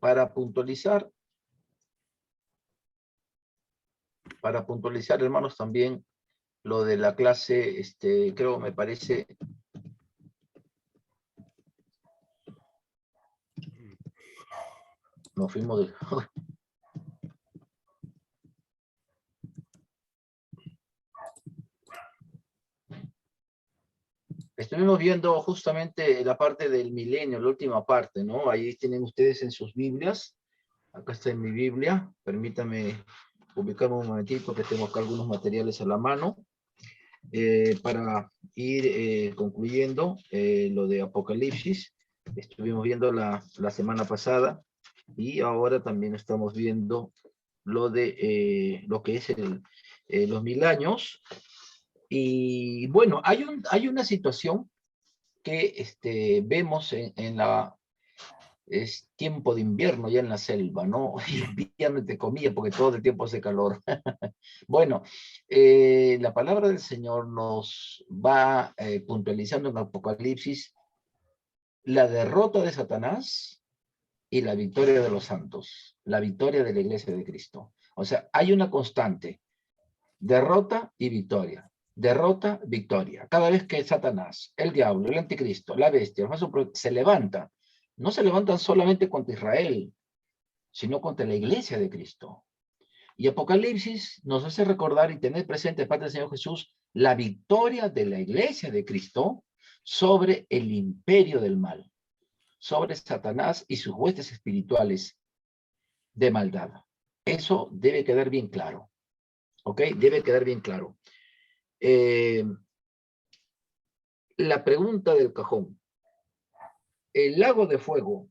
para puntualizar, hermanos, también lo de la clase, creo, me parece. Nos fuimos de... Estuvimos viendo justamente la parte del milenio, la última parte, ¿no? Ahí tienen ustedes en sus Biblias. Acá está en mi Biblia. Permítame ubicarme un momentito que tengo acá algunos materiales a la mano. Para ir concluyendo lo de Apocalipsis. Estuvimos viendo la semana pasada y ahora también estamos viendo lo de lo que es los 1000 años. Y bueno, hay una situación que vemos en es tiempo de invierno ya en la selva, ¿no? Invierno entre comillas, porque todo el tiempo hace calor. Bueno, la palabra del Señor nos va puntualizando en Apocalipsis la derrota de Satanás y la victoria de los santos, la victoria de la iglesia de Cristo. O sea, hay una constante, derrota y victoria. Derrota, victoria. Cada vez que Satanás, el diablo, el anticristo, la bestia, el falso profeta, se levanta, no se levantan solamente contra Israel, sino contra la iglesia de Cristo. Y Apocalipsis nos hace recordar y tener presente de parte del Señor Jesús la victoria de la iglesia de Cristo sobre el imperio del mal, sobre Satanás y sus huestes espirituales de maldad. Eso debe quedar bien claro. ¿Ok? Debe quedar bien claro. La pregunta del cajón. ¿El lago de fuego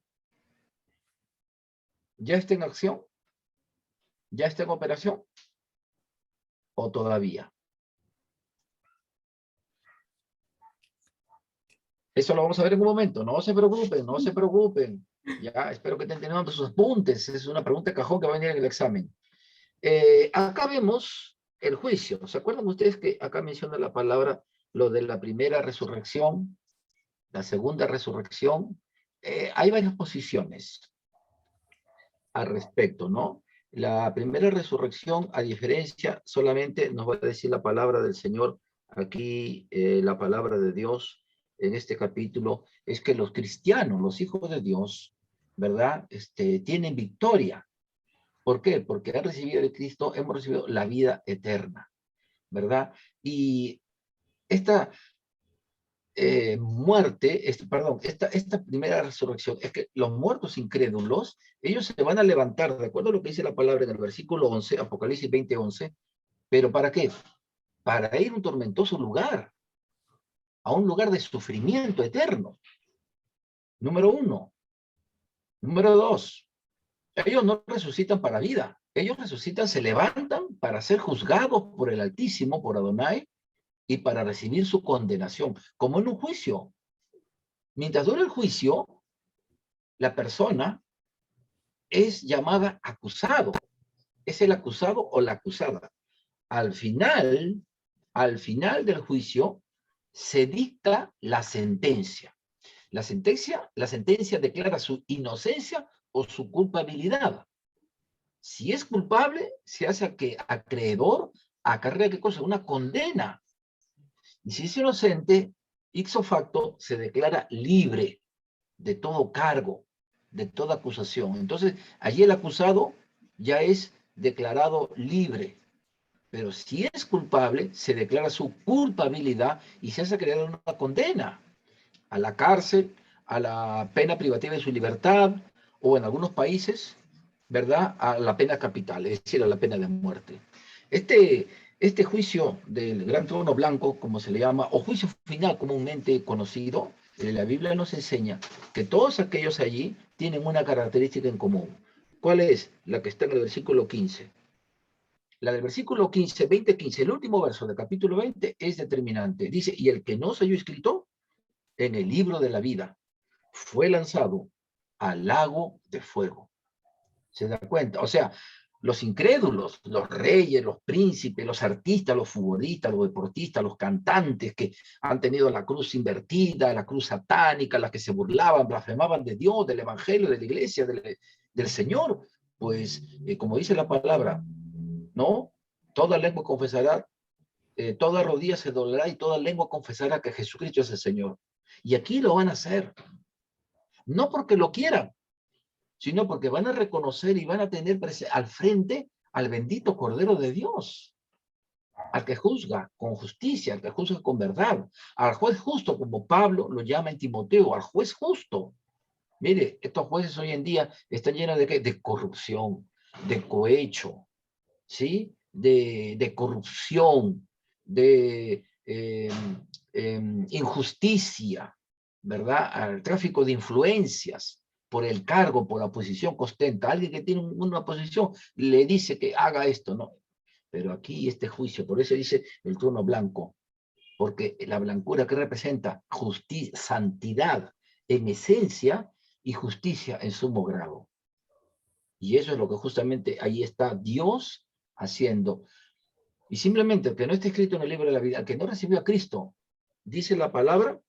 ya está en acción? ¿Ya está en operación? ¿O todavía? Eso lo vamos a ver en un momento. No se preocupen, no se preocupen. Ya, espero que estén teniendo sus apuntes. Es una pregunta de cajón que va a venir en el examen. Acá vemos el juicio. ¿Se acuerdan ustedes que acá menciona la palabra lo de la primera resurrección, la segunda resurrección? Hay varias posiciones al respecto, ¿no? La primera resurrección, a diferencia, solamente nos va a decir la palabra del Señor, aquí la palabra de Dios en este capítulo, es que los cristianos, los hijos de Dios, ¿verdad? Tienen victoria. ¿Por qué? Porque han recibido de Cristo, hemos recibido la vida eterna, ¿verdad? Y esta esta primera resurrección es que los muertos incrédulos, ellos se van a levantar, de acuerdo a lo que dice la palabra en el versículo 11, Apocalipsis 20:11, pero ¿para qué? Para ir a un tormentoso lugar, a un lugar de sufrimiento eterno. Número uno. Número dos, ellos no resucitan para vida, ellos resucitan, se levantan para ser juzgados por el Altísimo, por Adonai, y para recibir su condenación, como en un juicio. Mientras dura el juicio, la persona es llamada acusado. Es el acusado o la acusada. Al final del juicio, se dicta la sentencia. La sentencia declara su inocencia o su culpabilidad. Si es culpable, se hace acreedor a carrera ¿qué cosa? Una condena. Y si es inocente, ipso facto, se declara libre de todo cargo, de toda acusación. Entonces, allí el acusado ya es declarado libre, pero si es culpable, se declara su culpabilidad y se hace crear una condena a la cárcel, a la pena privativa de su libertad, o en algunos países, ¿verdad?, a la pena capital, es decir, a la pena de muerte. Este juicio del gran trono blanco, como se le llama, o juicio final comúnmente conocido, la Biblia nos enseña que todos aquellos allí tienen una característica en común. ¿Cuál es? La que está en el versículo 15. La del versículo 15, 20, 15, el último verso del capítulo 20 es determinante. Dice, y el que no se halló escrito en el libro de la vida fue lanzado al lago de fuego. ¿Se da cuenta? O sea, los incrédulos, los reyes, los príncipes, los artistas, los futbolistas, los deportistas, los cantantes que han tenido la cruz invertida, la cruz satánica, las que se burlaban, blasfemaban de Dios, del evangelio, de la iglesia, del Señor. Pues, como dice la palabra, ¿no? Toda lengua confesará, toda rodilla se doblará y toda lengua confesará que Jesucristo es el Señor. Y aquí lo van a hacer, no porque lo quieran, sino porque van a reconocer y van a tener al frente al bendito Cordero de Dios, al que juzga con justicia, al que juzga con verdad, al juez justo, como Pablo lo llama en Timoteo, al juez justo. Mire, estos jueces hoy en día están llenos de ¿qué? De corrupción, de cohecho, ¿sí? De corrupción, de injusticia, ¿verdad? Al tráfico de influencias por el cargo, por la posición que ostenta. Alguien que tiene una posición le dice que haga esto, ¿no? Pero aquí este juicio, por eso dice el trono blanco, porque la blancura que representa justicia, santidad en esencia y justicia en sumo grado. Y eso es lo que justamente ahí está Dios haciendo. Y simplemente el que no esté escrito en el libro de la vida, el que no recibió a Cristo, dice la palabra,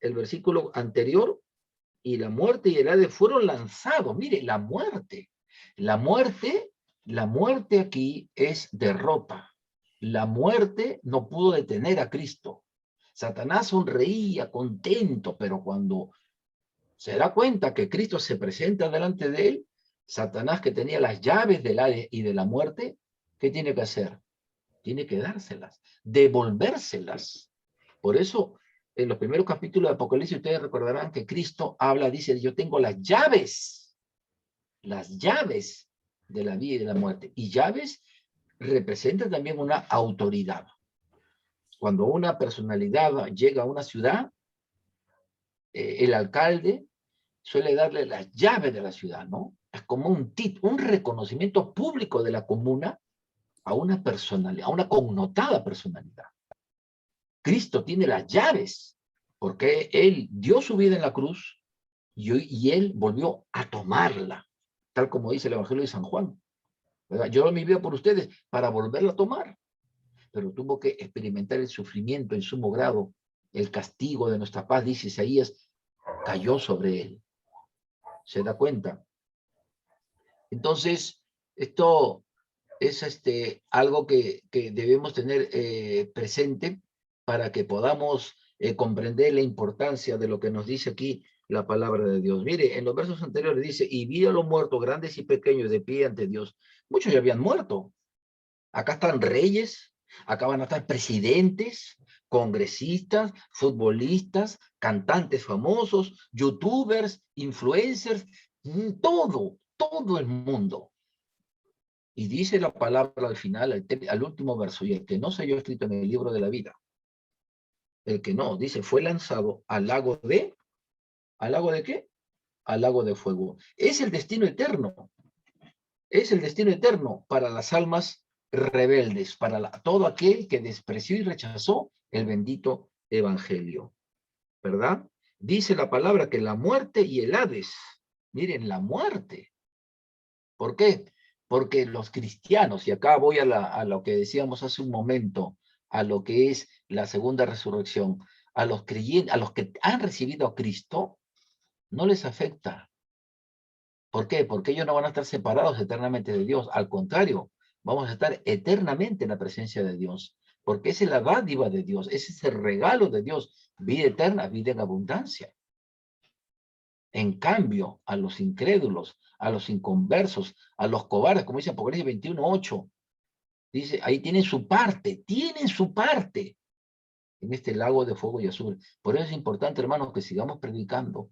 el versículo anterior, y la muerte y el Hades fueron lanzados. Mire, la muerte. La muerte aquí es derrota. La muerte no pudo detener a Cristo. Satanás sonreía contento, pero cuando se da cuenta que Cristo se presenta delante de él, Satanás, que tenía las llaves del Hades y de la muerte, ¿qué tiene que hacer? Tiene que dárselas, devolvérselas. Por eso, en los primeros capítulos de Apocalipsis, ustedes recordarán que Cristo habla, dice, yo tengo las llaves de la vida y de la muerte. Y llaves representan también una autoridad. Cuando una personalidad llega a una ciudad, el alcalde suele darle las llaves de la ciudad, ¿no? Es como un reconocimiento público de la comuna a una personalidad, a una connotada personalidad. Cristo tiene las llaves, porque Él dio su vida en la cruz y Él volvió a tomarla, tal como dice el Evangelio de San Juan. ¿Verdad? Yo doy mi vida por ustedes para volverla a tomar, pero tuvo que experimentar el sufrimiento en sumo grado, el castigo de nuestra paz, dice Isaías, cayó sobre Él. ¿Se da cuenta? Entonces, esto es algo que debemos tener presente para que podamos comprender la importancia de lo que nos dice aquí la palabra de Dios. Mire, en los versos anteriores dice, y vi a los muertos, grandes y pequeños, de pie ante Dios. Muchos ya habían muerto. Acá están reyes, acá van a estar presidentes, congresistas, futbolistas, cantantes famosos, youtubers, influencers, todo el mundo. Y dice la palabra al final, al último verso, y el que no se halló escrito en el libro de la vida, el que no, dice, fue lanzado ¿al lago de qué? Al lago de fuego. Es el destino eterno para las almas rebeldes, para todo aquel que despreció y rechazó el bendito evangelio, ¿verdad? Dice la palabra que la muerte y el Hades, miren, la muerte. ¿Por qué? Porque los cristianos, y acá voy a lo que decíamos hace un momento, a lo que es la segunda resurrección, a los creyentes, a los que han recibido a Cristo, no les afecta. ¿Por qué? Porque ellos no van a estar separados eternamente de Dios. Al contrario, vamos a estar eternamente en la presencia de Dios. Porque esa es la dádiva de Dios, ese es el regalo de Dios, vida eterna, vida en abundancia. En cambio, a los incrédulos, a los inconversos, a los cobardes, como dice Apocalipsis 21:8, dice, ahí tienen su parte en este lago de fuego y azufre. Por eso es importante, hermanos, que sigamos predicando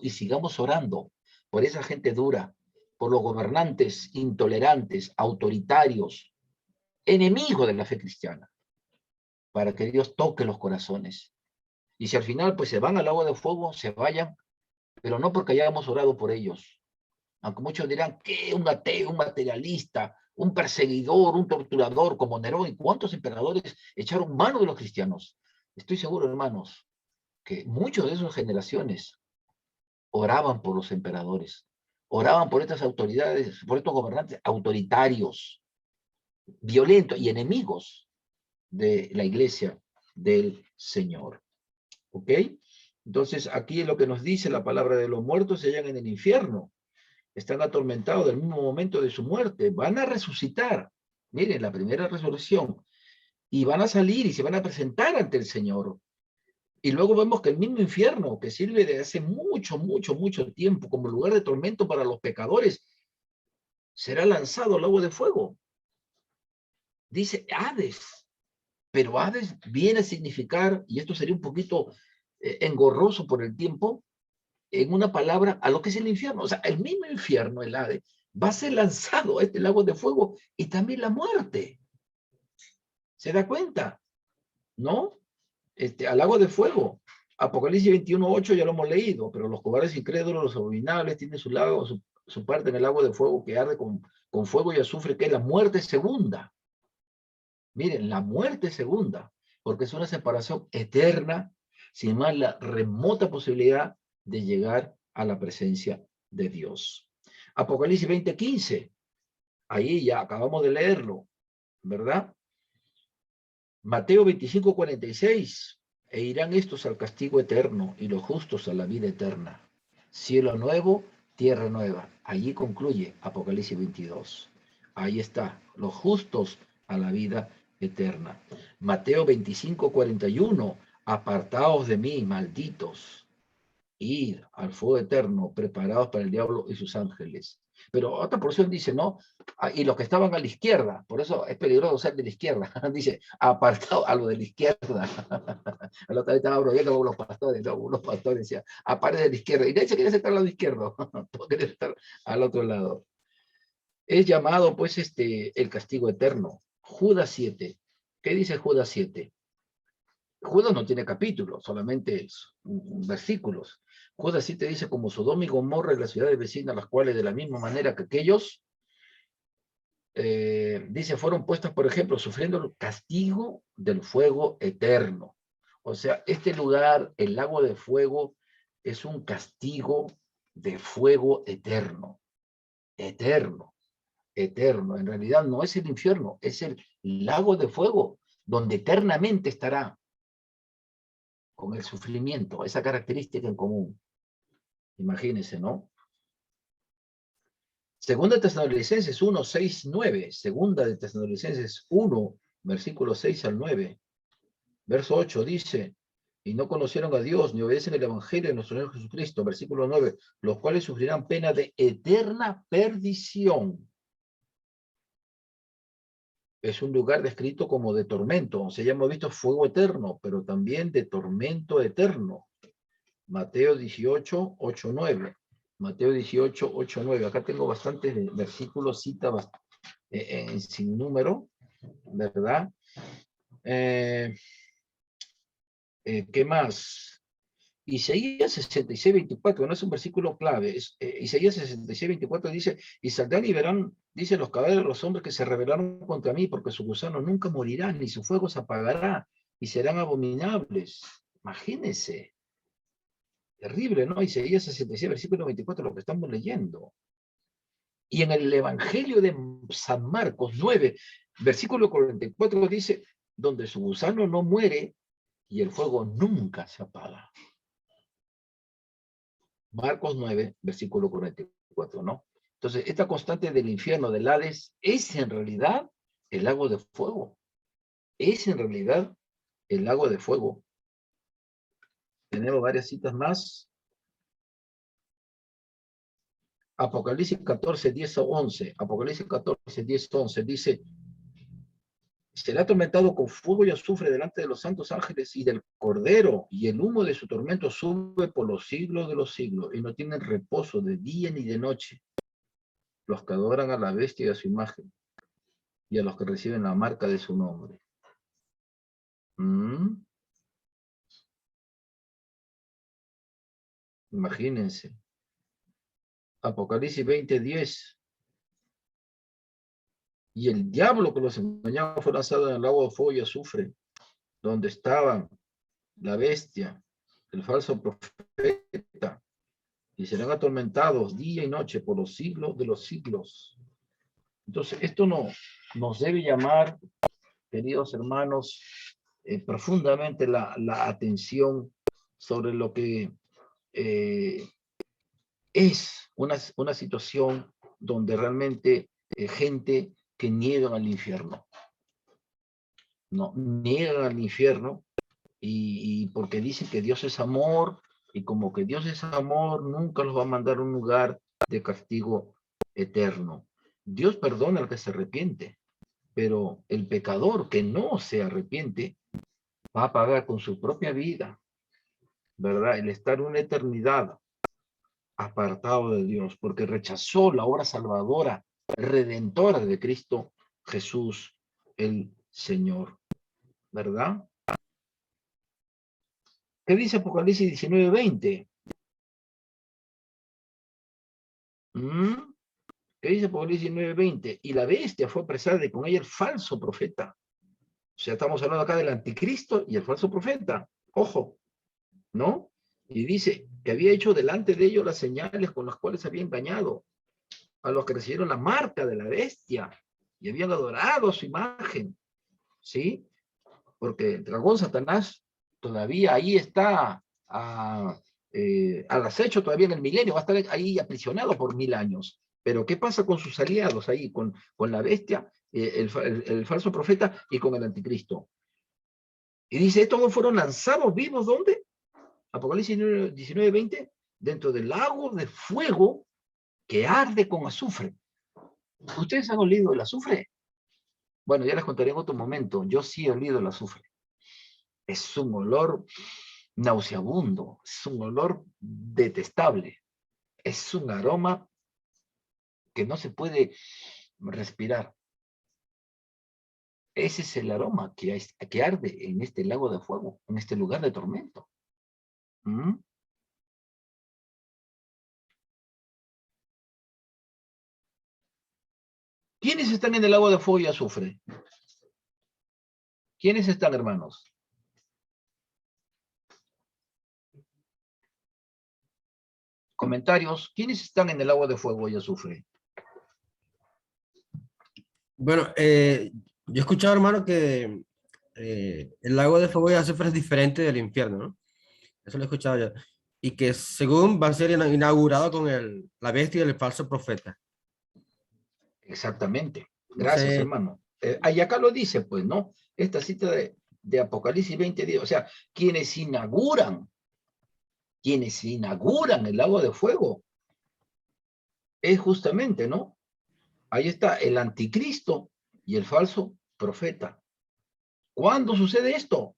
y sigamos orando por esa gente dura, por los gobernantes intolerantes, autoritarios, enemigos de la fe cristiana, para que Dios toque los corazones. Y si al final pues se van al lago de fuego, se vayan, pero no porque hayamos orado por ellos. Aunque muchos dirán que un ateo, un materialista, un perseguidor, un torturador como Nerón, y cuántos emperadores echaron mano de los cristianos. Estoy seguro, hermanos, que muchos de esas generaciones oraban por los emperadores, Oraban por estas autoridades, por estos gobernantes autoritarios, violentos y enemigos de la iglesia del Señor. ¿Ok? Entonces, aquí es lo que nos dice la palabra de los muertos, se hallan en el infierno. Están atormentados del mismo momento de su muerte. Van a resucitar. Miren, la primera resurrección. Y van a salir y se van a presentar ante el Señor. Y luego vemos que el mismo infierno, que sirve de hace mucho, mucho, mucho tiempo como lugar de tormento para los pecadores, será lanzado al lago de fuego. Dice Hades. Pero Hades viene a significar, y esto sería un poquito engorroso por el tiempo, en una palabra, a lo que es el infierno. O sea, el mismo infierno, el Hades, va a ser lanzado a este lago de fuego y también la muerte. ¿Se da cuenta? ¿No? Al lago de fuego. Apocalipsis 21:8 ya lo hemos leído, pero los cobardes incrédulos, los abominables, tienen su lago, su parte en el lago de fuego que arde con fuego y azufre, que es la muerte segunda. Miren, la muerte segunda, porque es una separación eterna, sin más la remota posibilidad de llegar a la presencia de Dios. Apocalipsis 20:15, ahí ya acabamos de leerlo, ¿verdad? Mateo 25:46, e irán estos al castigo eterno y los justos a la vida eterna. Cielo nuevo, tierra nueva. Allí concluye Apocalipsis 22. Ahí está, los justos a la vida eterna. Mateo 25:41, apartaos de mí, malditos, id al fuego eterno, preparados para el diablo y sus ángeles. Pero otra porción dice, ¿no? Y los que estaban a la izquierda, por eso es peligroso ser de la izquierda. Dice, apartado a lo de la izquierda. A lo que estaba bromeando con los pastores, ¿no? Unos pastores decían, aparte de la izquierda. Y nadie se quiere estar al lado izquierdo, todos quieren estar al otro lado. Es llamado, pues, el castigo eterno. Judas 7. ¿Qué dice Judas 7? Judas no tiene capítulos, solamente versículos. Judas 7 dice, como Sodoma y Gomorra y las ciudades vecinas, las cuales de la misma manera que aquellos, dice, fueron puestas, por ejemplo, sufriendo el castigo del fuego eterno. O sea, este lugar, el lago de fuego, es un castigo de fuego eterno. Eterno, eterno. En realidad no es el infierno, es el lago de fuego, donde eternamente estará con el sufrimiento, esa característica en común. Imagínense, ¿no? Segunda de Tesalonicenses 1, 6, 9. Segunda de Tesalonicenses 1, versículo 6 al 9. Verso 8 dice, y no conocieron a Dios ni obedecen el Evangelio de nuestro Señor Jesucristo. Versículo 9, los cuales sufrirán pena de eterna perdición. Es un lugar descrito como de tormento. O sea, ya hemos visto fuego eterno, pero también de tormento eterno. Mateo 18, 8, 9. Mateo 18, 8, 9. Acá tengo bastantes versículos, citas sin número, ¿verdad? ¿Qué más? Isaías 66, 24, no es un versículo clave. Isaías 66, 24 dice, y saldrán y verán, dice, los cadáveres de los hombres que se rebelaron contra mí, porque su gusano nunca morirá, ni su fuego se apagará, y serán abominables. Imagínense. Terrible, ¿no? Isaías 66, versículo 24, lo que estamos leyendo. Y en el Evangelio de San Marcos 9, versículo 44 dice, donde su gusano no muere y el fuego nunca se apaga. Marcos 9, versículo 44, ¿no? Entonces, esta constante del infierno, del Hades, es en realidad el lago de fuego. Es en realidad el lago de fuego. Tenemos varias citas más. Apocalipsis 14, 10 a 11. Apocalipsis 14, 10 a 11 dice, será atormentado con fuego y azufre delante de los santos ángeles y del Cordero, y el humo de su tormento sube por los siglos de los siglos, y no tienen reposo de día ni de noche, los que adoran a la bestia y a su imagen, y a los que reciben la marca de su nombre. Imagínense. Apocalipsis 20, 10. Y el diablo que los engañaba fue lanzado en el lago de fuego y azufre, donde estaban la bestia, el falso profeta, y serán atormentados día y noche por los siglos de los siglos. Entonces, esto no, nos debe llamar, queridos hermanos, profundamente la atención sobre lo que es una situación donde realmente gente que niegan al infierno, ¿no? Niegan al infierno y porque dicen que Dios es amor, y como que Dios es amor, nunca los va a mandar a un lugar de castigo eterno. Dios perdona al que se arrepiente, pero el pecador que no se arrepiente va a pagar con su propia vida, ¿verdad? El estar una eternidad apartado de Dios, porque rechazó la obra salvadora, redentora de Cristo Jesús, el Señor, ¿verdad? ¿Qué dice Apocalipsis 19:20? ¿Qué dice Apocalipsis 19:20? Y la bestia fue apresada y con ella el falso profeta. O sea, estamos hablando acá del anticristo y el falso profeta. Ojo, ¿no? Y dice que había hecho delante de ellos las señales con las cuales había engañado a los que recibieron la marca de la bestia y habían adorado su imagen, ¿sí? Porque el dragón Satanás todavía ahí está al acecho todavía en el milenio, va a estar ahí aprisionado por 1000 años. Pero ¿qué pasa con sus aliados ahí, con la bestia, el falso profeta y con el anticristo? Y dice, todos fueron lanzados vivos, ¿dónde? Apocalipsis 19:20, dentro del lago de fuego que arde con azufre. ¿Ustedes han olido el azufre? Bueno, ya les contaré en otro momento. Yo sí he olido el azufre. Es un olor nauseabundo, es un olor detestable, es un aroma que no se puede respirar. Ese es el aroma que arde en este lago de fuego, en este lugar de tormento. ¿Mm? ¿Quiénes están en el lago de fuego y azufre? ¿Quiénes están, hermanos? Comentarios. ¿Quiénes están en el agua de fuego y azufre? Bueno, yo he escuchado, hermano, que el lago de fuego y azufre es diferente del infierno, ¿no? Eso lo he escuchado yo. Y que según va a ser inaugurado con la bestia y el falso profeta. Exactamente. No Gracias, sé. hermano. Ahí acá lo dice, pues, ¿no? Esta cita de Apocalipsis 20, o sea, quienes inauguran el lago de fuego, es justamente, ¿no? Ahí está el anticristo y el falso profeta. ¿Cuándo sucede esto?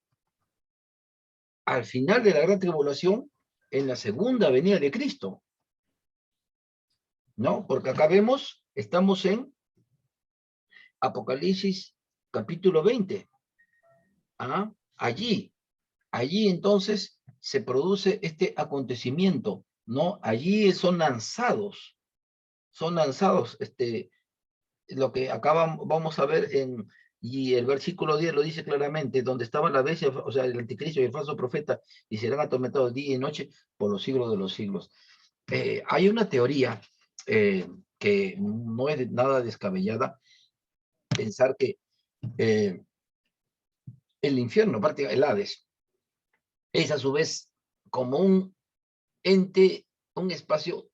Al final de la gran tribulación, en la segunda venida de Cristo, ¿no? Porque acá vemos, estamos en Apocalipsis capítulo 20. ¿Ah? Allí entonces se produce este acontecimiento, ¿no? Allí son lanzados, lo que acá vamos a ver y el versículo 10 lo dice claramente, donde estaba la bestia, o sea, el anticristo y el falso profeta, y serán atormentados día y noche por los siglos de los siglos. Hay una teoría que no es nada descabellada, pensar que eh, el infierno, el Hades, es a su vez como un ente, un espacio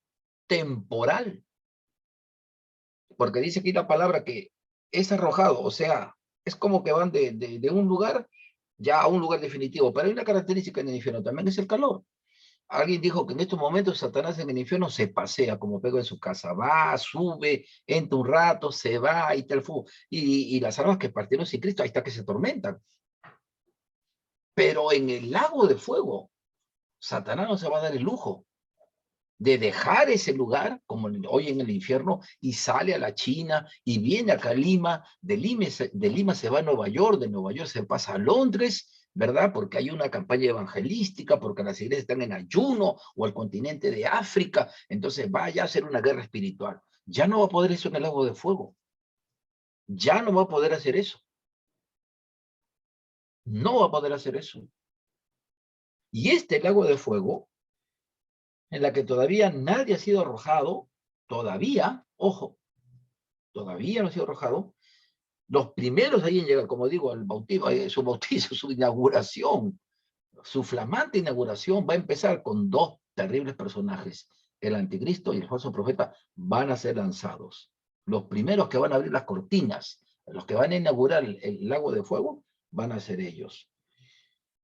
temporal, porque dice aquí la palabra que es arrojado, o sea, es como que van de un lugar ya a un lugar definitivo, pero hay una característica en el infierno, también es el calor. Alguien dijo que en estos momentos Satanás en el infierno se pasea como pego en su casa, va, sube, entra un rato, se va, ahí está el fuego, y las almas que partieron sin Cristo, ahí está que se tormentan. Pero en el lago de fuego, Satanás no se va a dar el lujo de dejar ese lugar, como hoy en el infierno, y sale a la China y viene acá a Lima, de Lima se va a Nueva York, de Nueva York se pasa a Londres, ¿verdad? Porque hay una campaña evangelística, porque las iglesias están en ayuno, o al continente de África, entonces vaya a hacer una guerra espiritual. Ya no va a poder eso en el lago de fuego, ya no va a poder hacer eso, no va a poder hacer eso. Y este lago de fuego en la que todavía nadie ha sido arrojado, todavía, ojo, todavía no ha sido arrojado. Los primeros ahí en llegar, como digo, el bautismo, su bautizo, su inauguración, su flamante inauguración va a empezar con dos terribles personajes. El anticristo y el falso profeta van a ser lanzados. Los primeros que van a abrir las cortinas, los que van a inaugurar el lago de fuego, van a ser ellos.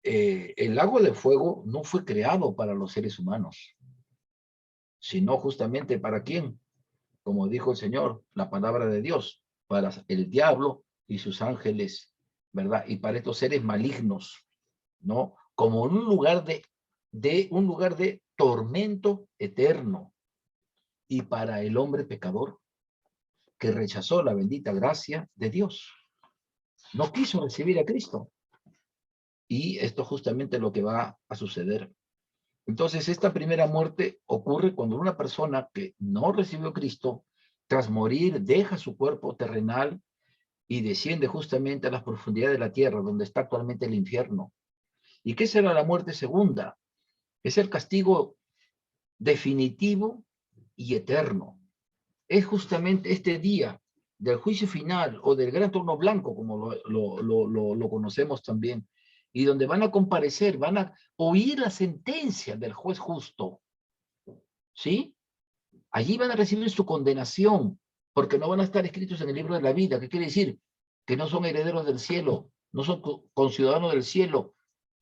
El lago de fuego no fue creado para los seres humanos, sino justamente para quién, como dijo el Señor, la palabra de Dios, para el diablo y sus ángeles, ¿verdad? Y para estos seres malignos, ¿no? Como un lugar un lugar de tormento eterno. Y para el hombre pecador que rechazó la bendita gracia de Dios, no quiso recibir a Cristo. Y esto justamente es lo que va a suceder. Entonces, esta primera muerte ocurre cuando una persona que no recibió a Cristo, tras morir, deja su cuerpo terrenal y desciende justamente a las profundidades de la tierra, donde está actualmente el infierno. ¿Y qué será la muerte segunda? Es el castigo definitivo y eterno. Es justamente este día del juicio final o del gran trono blanco, como lo conocemos también, y donde van a comparecer, van a oír la sentencia del juez justo, ¿sí? Allí van a recibir su condenación, porque no van a estar escritos en el libro de la vida. ¿Qué quiere decir? Que no son herederos del cielo, no son conciudadanos del cielo,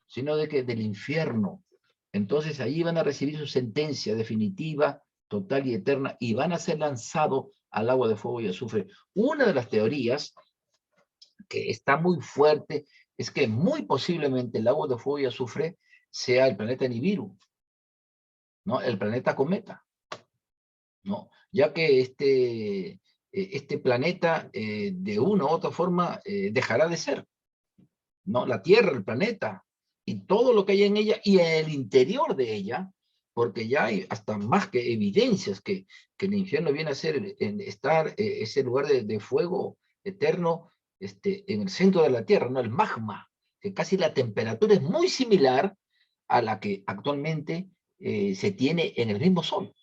sino del infierno. Entonces allí van a recibir su sentencia definitiva, total y eterna, y van a ser lanzados al agua de fuego y azufre. Una de las teorías que está muy fuerte es que muy posiblemente el agua de fuego y azufre sea el planeta Nibiru, ¿no? El planeta cometa, ¿no? Ya que este planeta de una u otra forma dejará de ser, ¿no? La Tierra, el planeta, y todo lo que hay en ella y en el interior de ella, porque ya hay hasta más que evidencias que el infierno viene a ser estar ese lugar de fuego eterno en el centro de la Tierra, ¿no? El magma, que casi la temperatura es muy similar a la que actualmente se tiene en el mismo Sol,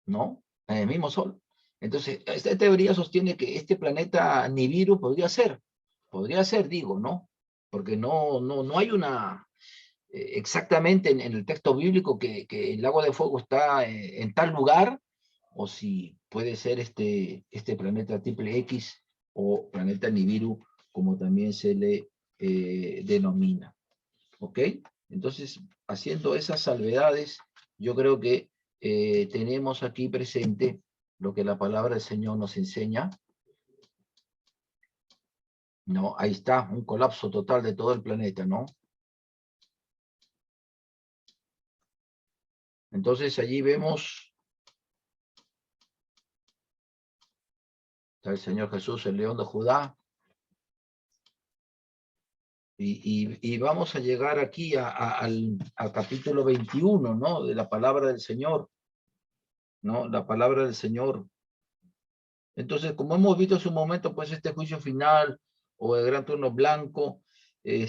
¿no? En el mismo Sol. Entonces, esta teoría sostiene que este planeta Nibiru podría ser, digo, ¿no? Porque no hay una, exactamente en el texto bíblico que el lago de fuego está en tal lugar, o si puede ser este planeta triple X o planeta Nibiru, como también se le denomina. ¿Ok? Entonces, haciendo esas salvedades, yo creo que tenemos aquí presente lo que la palabra del Señor nos enseña. No, ahí está, un colapso total de todo el planeta, ¿no? Entonces allí vemos, está el Señor Jesús, el león de Judá, y vamos a llegar aquí al capítulo 21, ¿no? De la palabra del Señor, ¿no? La palabra del Señor. Entonces, como hemos visto hace un momento, pues este juicio final o el gran turno blanco, el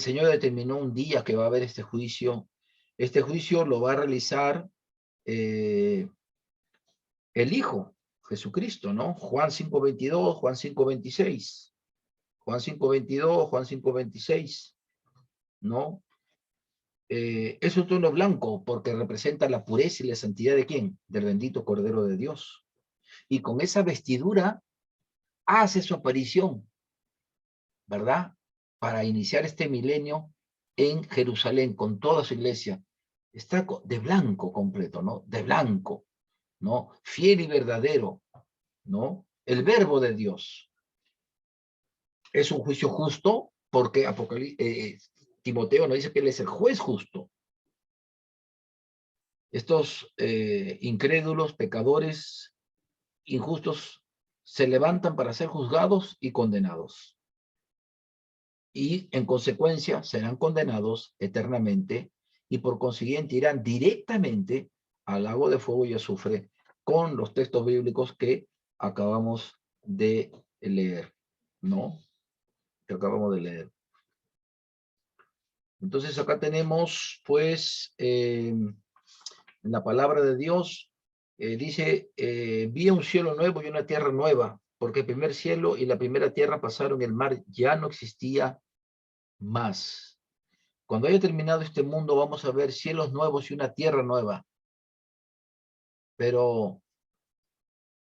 Señor determinó un día que va a haber este juicio. Este juicio lo va a realizar el Hijo, Jesucristo, ¿no? Juan 5:22, Juan 5:26. Juan 5:22, Juan 5:26, ¿no? Es un trono blanco porque representa la pureza y la santidad de ¿quién? Del bendito Cordero de Dios. Y con esa vestidura hace su aparición, ¿verdad? Para iniciar este milenio en Jerusalén con toda su iglesia. Está de blanco completo, ¿no? De blanco, ¿no? Fiel y verdadero, ¿no? El verbo de Dios. Es un juicio justo porque Timoteo nos dice que él es el juez justo. Estos incrédulos, pecadores, injustos, se levantan para ser juzgados y condenados. Y en consecuencia serán condenados eternamente y por consiguiente irán directamente al lago de fuego y azufre con los textos bíblicos que acabamos de leer, ¿no? Que acabamos de leer. Entonces acá tenemos, pues, en la palabra de Dios, dice, vi un cielo nuevo y una tierra nueva, porque el primer cielo y la primera tierra pasaron, el mar ya no existía más. Cuando haya terminado este mundo, vamos a ver cielos nuevos y una tierra nueva, pero,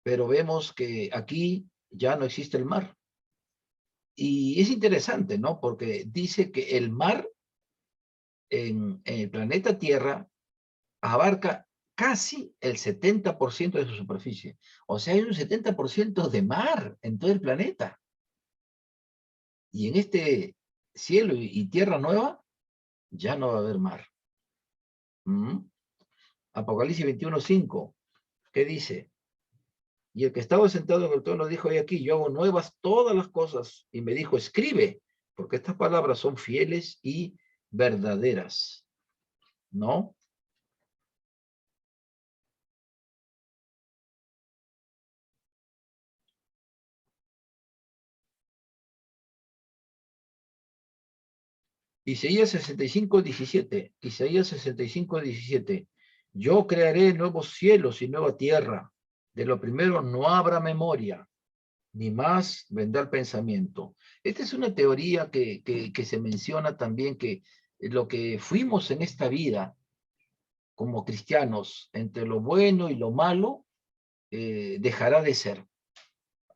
pero vemos que aquí ya no existe el mar. Y es interesante, ¿no? Porque dice que el mar en el planeta Tierra abarca casi el 70% de su superficie. O sea, hay un 70% de mar en todo el planeta. Y en este cielo y tierra nueva, ya no va a haber mar. ¿Mm? Apocalipsis 21:5, ¿qué dice? Y el que estaba sentado en el trono dijo, he aquí, yo hago nuevas todas las cosas. Y me dijo, escribe, porque estas palabras son fieles y verdaderas. ¿No? Isaías 65:17. Isaías 65:17. Yo crearé nuevos cielos y nueva tierra. De lo primero no habrá memoria, ni más vendrá el pensamiento. Esta es una teoría que se menciona también, que lo que fuimos en esta vida como cristianos, entre lo bueno y lo malo, dejará de ser.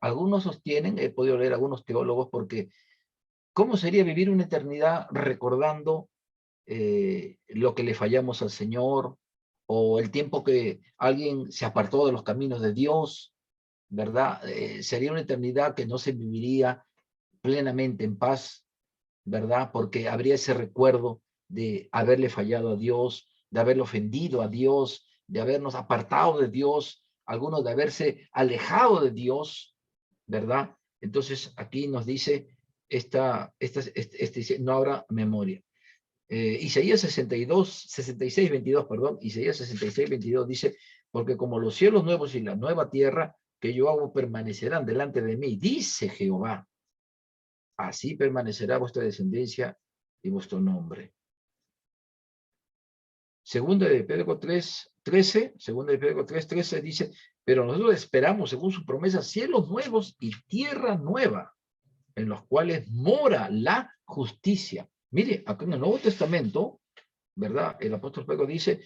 Algunos sostienen, he podido leer algunos teólogos, porque ¿cómo sería vivir una eternidad recordando lo que le fallamos al Señor, o el tiempo que alguien se apartó de los caminos de Dios, ¿verdad? Sería una eternidad que no se viviría plenamente en paz, ¿verdad? Porque habría ese recuerdo de haberle fallado a Dios, de haberle ofendido a Dios, de habernos apartado de Dios, algunos de haberse alejado de Dios, ¿verdad? Entonces aquí nos dice, no habrá memoria. Isaías 66:22, perdón, Isaías 66:22 dice, porque como los cielos nuevos y la nueva tierra que yo hago permanecerán delante de mí, dice Jehová, así permanecerá vuestra descendencia y vuestro nombre. Segunda de Pedro 3:13, segunda de Pedro 3:13 dice, pero nosotros esperamos, según su promesa, cielos nuevos y tierra nueva, en los cuales mora la justicia. Mire, acá en el Nuevo Testamento, ¿verdad? El apóstol Pedro dice,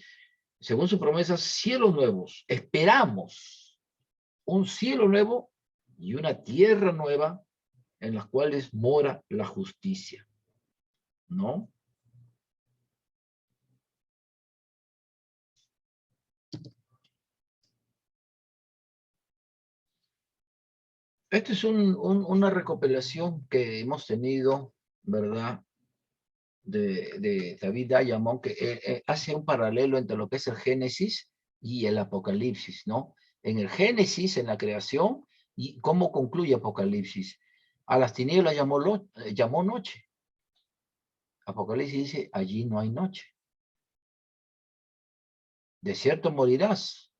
según su promesa, cielos nuevos. Esperamos un cielo nuevo y una tierra nueva en las cuales mora la justicia, ¿no? Esta es una recopilación que hemos tenido, ¿verdad? De David Diamond, que hace un paralelo entre lo que es el Génesis y el Apocalipsis, ¿no? En el Génesis, en la creación, y cómo concluye Apocalipsis. A las tinieblas llamó noche. Apocalipsis dice, allí no hay noche. De cierto morirás,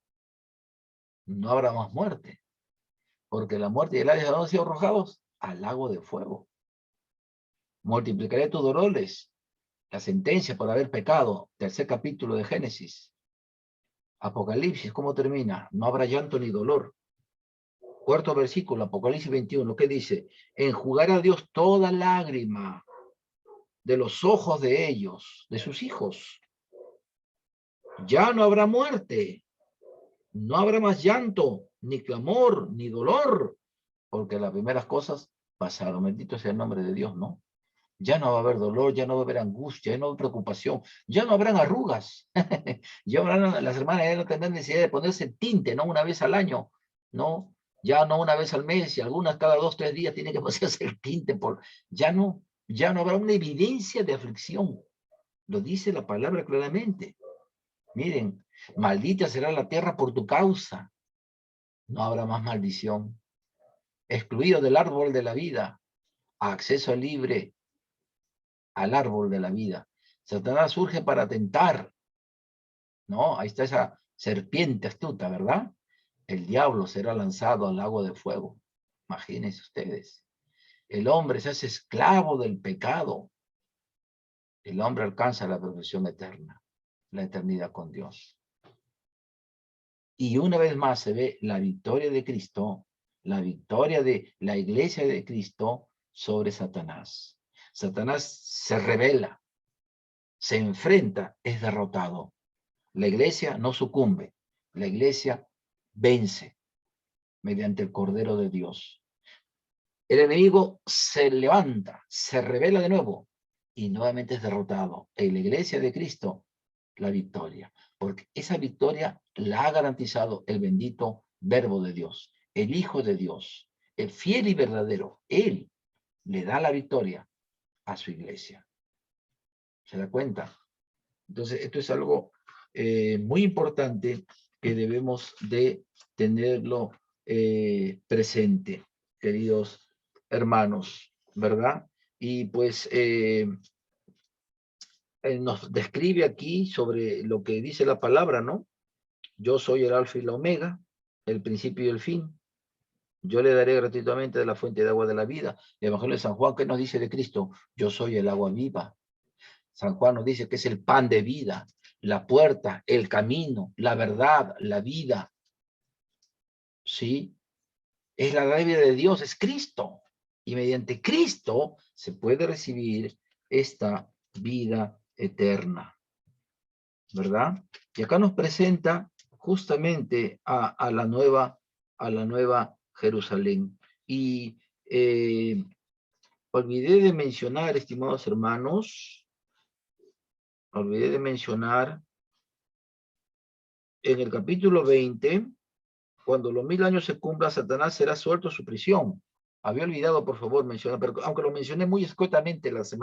no habrá más muerte, porque la muerte y el Hades han sido arrojados al lago de fuego. Multiplicaré tus dolores, la sentencia por haber pecado, tercer capítulo de Génesis. Apocalipsis, ¿cómo termina? No habrá llanto ni dolor. Cuarto versículo, Apocalipsis 21, ¿qué dice? Enjugará Dios toda lágrima de los ojos de ellos, de sus hijos. Ya no habrá muerte, no habrá más llanto, ni clamor, ni dolor, porque las primeras cosas pasaron. Bendito sea el nombre de Dios, ¿no? Ya no va a haber dolor, ya no va a haber angustia, ya no va a haber preocupación, ya no habrán arrugas. Ya habrán, las hermanas ya no tendrán necesidad de ponerse tinte, ¿no? Una vez al año, ¿no? Ya no una vez al mes, y algunas cada 2, 3 días tienen que ponerse el tinte, ya no habrá una evidencia de aflicción. Lo dice la palabra claramente. Miren, maldita será la tierra por tu causa. No habrá más maldición. Excluido del árbol de la vida, acceso libre al árbol de la vida. Satanás surge para tentar, ¿no? Ahí está esa serpiente astuta, ¿verdad? El diablo será lanzado al lago de fuego. Imagínense ustedes. El hombre se hace esclavo del pecado. el hombre alcanza la perfección eterna, la eternidad con Dios. Y una vez más se ve la victoria de Cristo, la victoria de la iglesia de Cristo sobre Satanás. Satanás se rebela, se enfrenta, es derrotado. La iglesia no sucumbe, la iglesia vence mediante el Cordero de Dios. El enemigo se levanta, se rebela de nuevo y nuevamente es derrotado. En la iglesia de Cristo, la victoria, porque esa victoria la ha garantizado el bendito Verbo de Dios, el Hijo de Dios, el fiel y verdadero. Él le da la victoria a su iglesia. ¿Se da cuenta? Entonces, esto es algo muy importante que debemos de tenerlo presente, queridos hermanos, ¿verdad? Y pues nos describe aquí sobre lo que dice la palabra, ¿no? Yo soy el alfa y la omega, el principio y el fin. Yo le daré gratuitamente de la fuente de agua de la vida. El Evangelio de San Juan, ¿qué nos dice de Cristo? Yo soy el agua viva. San Juan nos dice que es el pan de vida, la puerta, el camino, la verdad, la vida. ¿Sí? Es la vida de Dios, es Cristo. Y mediante Cristo se puede recibir esta vida eterna. ¿Verdad? Y acá nos presenta justamente a la nueva Jerusalén. Y olvidé de mencionar, estimados hermanos, olvidé de mencionar en el capítulo 20, cuando los 1000 años se cumplan, Satanás será suelto de su prisión. Había olvidado, por favor, mencionar, pero aunque lo mencioné muy escuetamente las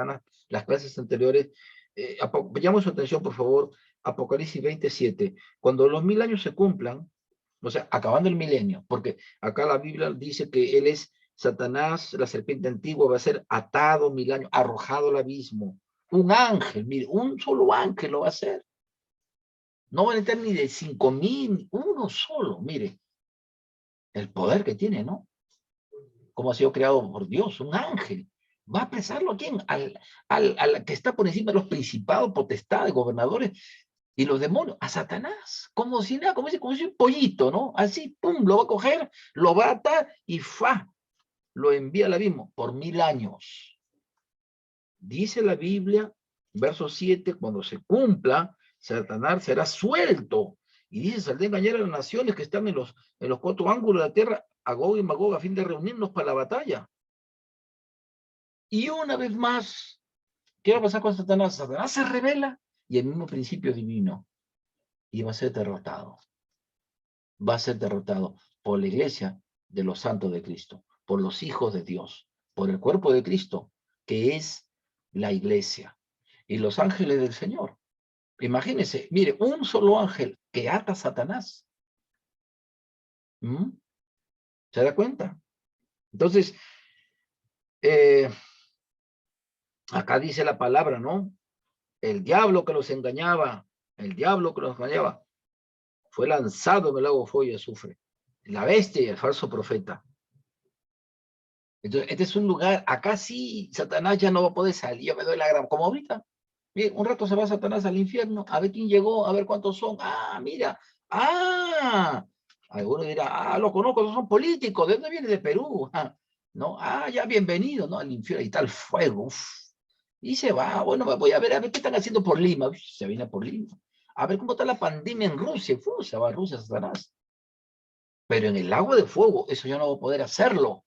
clases anteriores, veamos su atención, por favor, Apocalipsis 27. Cuando los 1000 años se cumplan, o sea, acabando el milenio, porque acá la Biblia dice que él es Satanás, la serpiente antigua, va a ser atado 1000 años, arrojado al abismo. Un ángel, mire, un solo ángel lo va a hacer. No van a estar ni de 5000, uno solo, mire, el poder que tiene, ¿no? Como ha sido creado por Dios, un ángel. ¿Va a apresarlo a quién? Al que está por encima de los principados, potestades, gobernadores y los demonios, a Satanás. Como si nada, como si un pollito, ¿no? Así, pum, lo va a coger, lo va a atar y ¡fa! Lo envía al abismo por 1000 años. Dice la Biblia, verso 7, cuando se cumpla, Satanás será suelto. Y dice, saldré a engañar a las naciones que están en los 4 ángulos de la tierra, a Gog y Magog, a fin de reunirnos para la batalla. Y una vez más, ¿qué va a pasar con Satanás? Satanás se revela y el mismo principio divino. Y va a ser derrotado. Va a ser derrotado por la iglesia de los santos de Cristo, por los hijos de Dios, por el cuerpo de Cristo, que es la iglesia. Y los ángeles del Señor. Imagínense, mire, un solo ángel que ata a Satanás. ¿Mm? ¿Se da cuenta? Entonces, acá dice la palabra, ¿no? El diablo que los engañaba, fue lanzado en el lago de fuego y azufre. La bestia y el falso profeta. Entonces, este es un lugar, acá sí, Satanás ya no va a poder salir, yo me doy la gran, como ahorita. Bien, un rato se va Satanás al infierno, a ver quién llegó, a ver cuántos son. Ah, mira, alguno dirá, lo conozco, son políticos, ¿de dónde viene? De Perú. No, ya bienvenido, ¿no? Al infierno, y tal fuego, uf. Y se va, bueno, voy a ver qué están haciendo por Lima. Uf, se viene por Lima. A ver cómo está la pandemia en Rusia. Uf, se va a Rusia, Satanás. Pero en el lago de fuego, eso ya no va a poder hacerlo.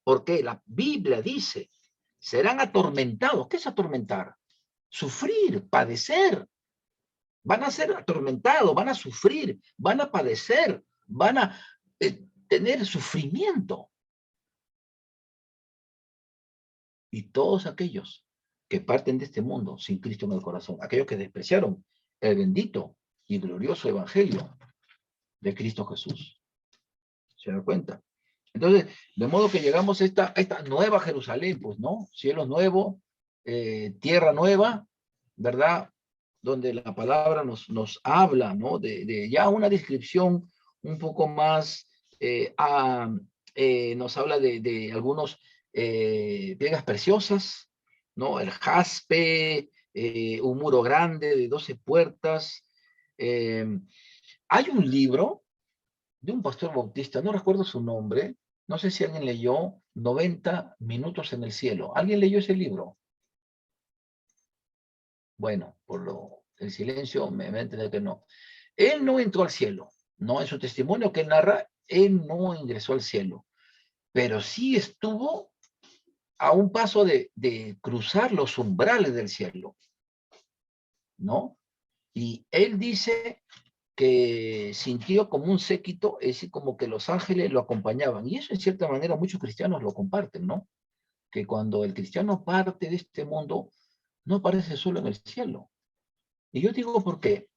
Porque la Biblia dice, serán atormentados. ¿Qué es atormentar? Sufrir, padecer. Van a ser atormentados, van a sufrir, van a padecer, van a tener sufrimiento. Y todos aquellos que parten de este mundo sin Cristo en el corazón, aquellos que despreciaron el bendito y glorioso evangelio de Cristo Jesús. ¿Se da cuenta? Entonces, de modo que llegamos a esta nueva Jerusalén, pues, ¿no? Cielo nuevo, tierra nueva, ¿verdad? Donde la palabra nos habla, ¿no? De ya una descripción un poco más, nos habla de algunos piedras preciosas, ¿no? El jaspe, un muro grande de 12 puertas. Eh, Hay un libro de un pastor bautista, no recuerdo su nombre, no sé si alguien leyó 90 minutos en el cielo. ¿Alguien leyó ese libro? Bueno, el silencio me entender que no. Él no entró al cielo, no en su testimonio que él narra, él no ingresó al cielo, pero sí estuvo a un paso de cruzar los umbrales del cielo, ¿no? Y él dice que sintió como un séquito, es decir, como que los ángeles lo acompañaban. Y eso en cierta manera muchos cristianos lo comparten, ¿no? Que cuando el cristiano parte de este mundo, no aparece solo en el cielo. Y yo digo, ¿por qué?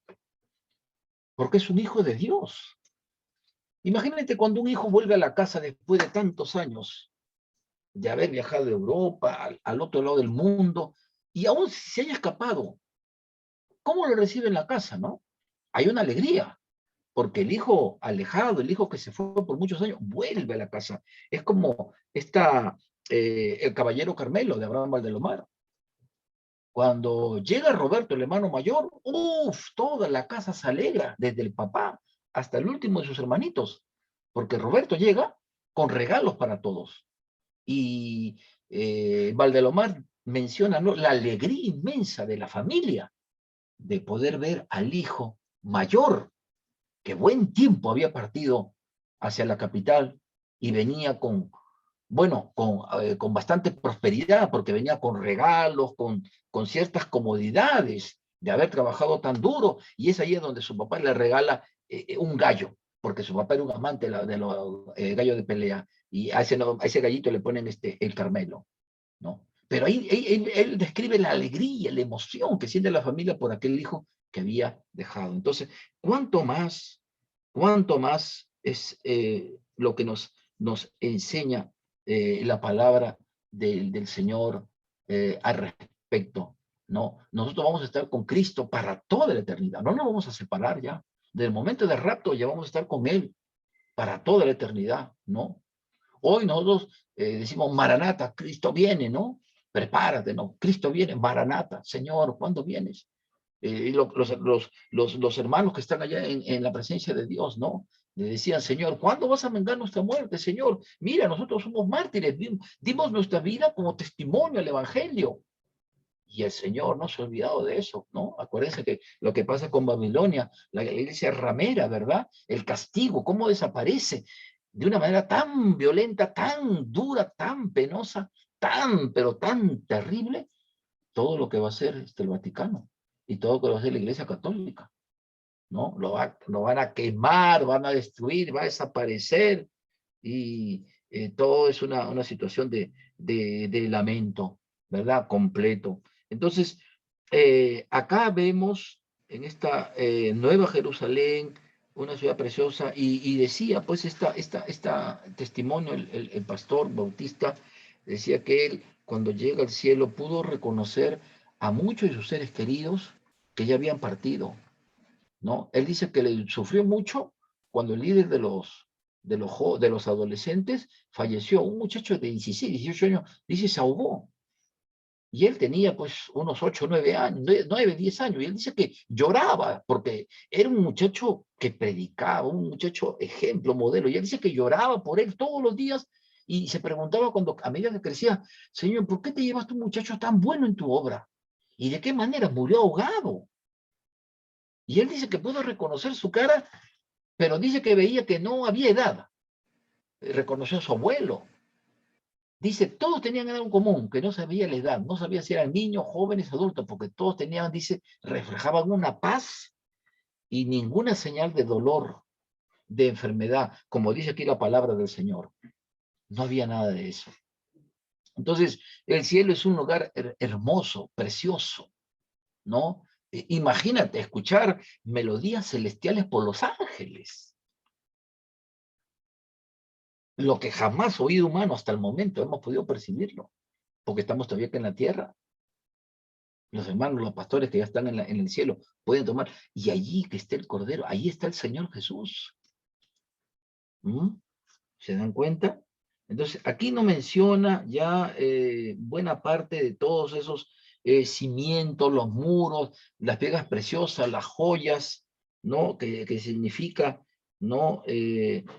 Porque es un hijo de Dios. Imagínate cuando un hijo vuelve a la casa después de tantos años de haber viajado a Europa, al otro lado del mundo, y aún si se haya escapado, ¿cómo lo recibe en la casa, no? Hay una alegría, porque el hijo alejado, el hijo que se fue por muchos años, vuelve a la casa. Es como el caballero Carmelo de Abraham Valdelomar. Cuando llega Roberto, el hermano mayor, uff, toda la casa se alegra, desde el papá hasta el último de sus hermanitos, porque Roberto llega con regalos para todos. Y Valdelomar menciona, ¿no?, la alegría inmensa de la familia de poder ver al hijo mayor, que buen tiempo había partido hacia la capital y venía con bastante prosperidad, porque venía con regalos, con ciertas comodidades de haber trabajado tan duro, y es ahí donde su papá le regala un gallo, porque su papá era un amante de los gallos de pelea, y a ese gallito le ponen el Carmelo, ¿no? Pero ahí él describe la alegría, la emoción que siente la familia por aquel hijo que había dejado. Entonces, cuánto más es lo que nos enseña la palabra del Señor al respecto, ¿no? Nosotros vamos a estar con Cristo para toda la eternidad, no nos vamos a separar ya. Del momento del rapto ya vamos a estar con Él para toda la eternidad, ¿no? Hoy nosotros decimos, Maranata, Cristo viene, ¿no? Prepárate, ¿no? Cristo viene, Maranata, Señor, ¿cuándo vienes? Y los hermanos que están allá en la presencia de Dios, ¿no? Le decían, Señor, ¿cuándo vas a vengar nuestra muerte, Señor? Mira, nosotros somos mártires, dimos nuestra vida como testimonio al Evangelio. Y el Señor no se ha olvidado de eso, ¿no? Acuérdense que lo que pasa con Babilonia, la iglesia ramera, ¿verdad? El castigo, cómo desaparece de una manera tan violenta, tan dura, tan penosa, pero tan terrible, todo lo que va a hacer el Vaticano y todo lo que va a hacer la Iglesia Católica, ¿no? Lo van a quemar, van a destruir, va a desaparecer y todo es una situación de lamento, ¿verdad? Completo. Entonces, acá vemos en esta Nueva Jerusalén, una ciudad preciosa, y decía, pues, esta testimonio, el pastor bautista, decía que él, cuando llega al cielo, pudo reconocer a muchos de sus seres queridos que ya habían partido, ¿no? Él dice que le sufrió mucho cuando el líder de los adolescentes falleció, un muchacho de 16, 18 años, dice, se ahogó. Y él tenía pues unos 8, 9 años, 9, 10 años, y él dice que lloraba, porque era un muchacho que predicaba, un muchacho ejemplo, modelo, y él dice que lloraba por él todos los días, y se preguntaba cuando, a medida que crecía, Señor, ¿por qué te llevaste un muchacho tan bueno en tu obra? ¿Y de qué manera murió ahogado? Y él dice que pudo reconocer su cara, pero dice que veía que no había edad. Reconoció a su abuelo. Dice, todos tenían algo en común, que no sabía la edad, no sabía si eran niños, jóvenes, adultos, porque todos tenían, dice, reflejaban una paz y ninguna señal de dolor, de enfermedad, como dice aquí la palabra del Señor. No había nada de eso. Entonces, el cielo es un lugar hermoso, precioso, ¿no? Imagínate escuchar melodías celestiales por los ángeles. Lo que jamás oído humano hasta el momento hemos podido percibirlo, porque estamos todavía acá en la tierra. Los hermanos, los pastores que ya están en el cielo, pueden tomar. Y allí que esté el Cordero, allí está el Señor Jesús. ¿Mm? ¿Se dan cuenta? Entonces, aquí no menciona ya buena parte de todos esos cimientos, los muros, las piedras preciosas, las joyas, ¿no? Que significa, ¿no?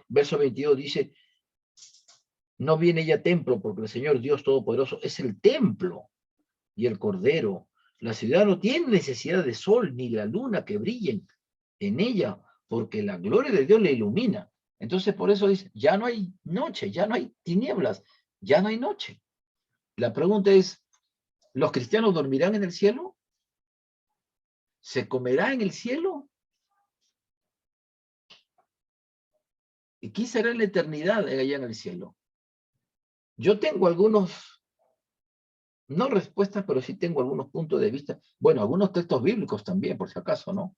Verso 22 dice, no viene ya templo, porque el Señor Dios Todopoderoso es el templo y el Cordero. La ciudad no tiene necesidad de sol ni la luna que brillen en ella, porque la gloria de Dios le ilumina. Entonces, por eso dice, ya no hay noche, ya no hay tinieblas, ya no hay noche. La pregunta es, ¿los cristianos dormirán en el cielo? ¿Se comerá en el cielo? ¿Y qué será la eternidad allá en el cielo? Yo tengo algunos, no respuestas, pero sí tengo algunos puntos de vista. Bueno, algunos textos bíblicos también, por si acaso, ¿no?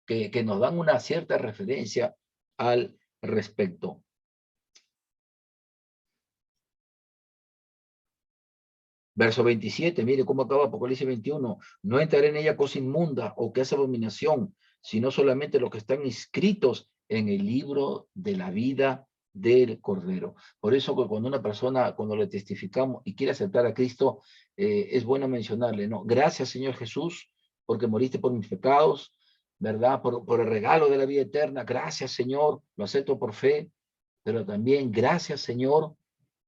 Que nos dan una cierta referencia al respecto. Verso 27, mire cómo acaba Apocalipsis 21. No entraré en ella cosa inmunda o que hace abominación, sino solamente los que están inscritos en el libro de la vida del Cordero. Por eso que cuando una persona, cuando le testificamos y quiere aceptar a Cristo, es bueno mencionarle, ¿no? Gracias, Señor Jesús, porque moriste por mis pecados, ¿verdad? Por el regalo de la vida eterna. Gracias, Señor, lo acepto por fe, pero también gracias, Señor,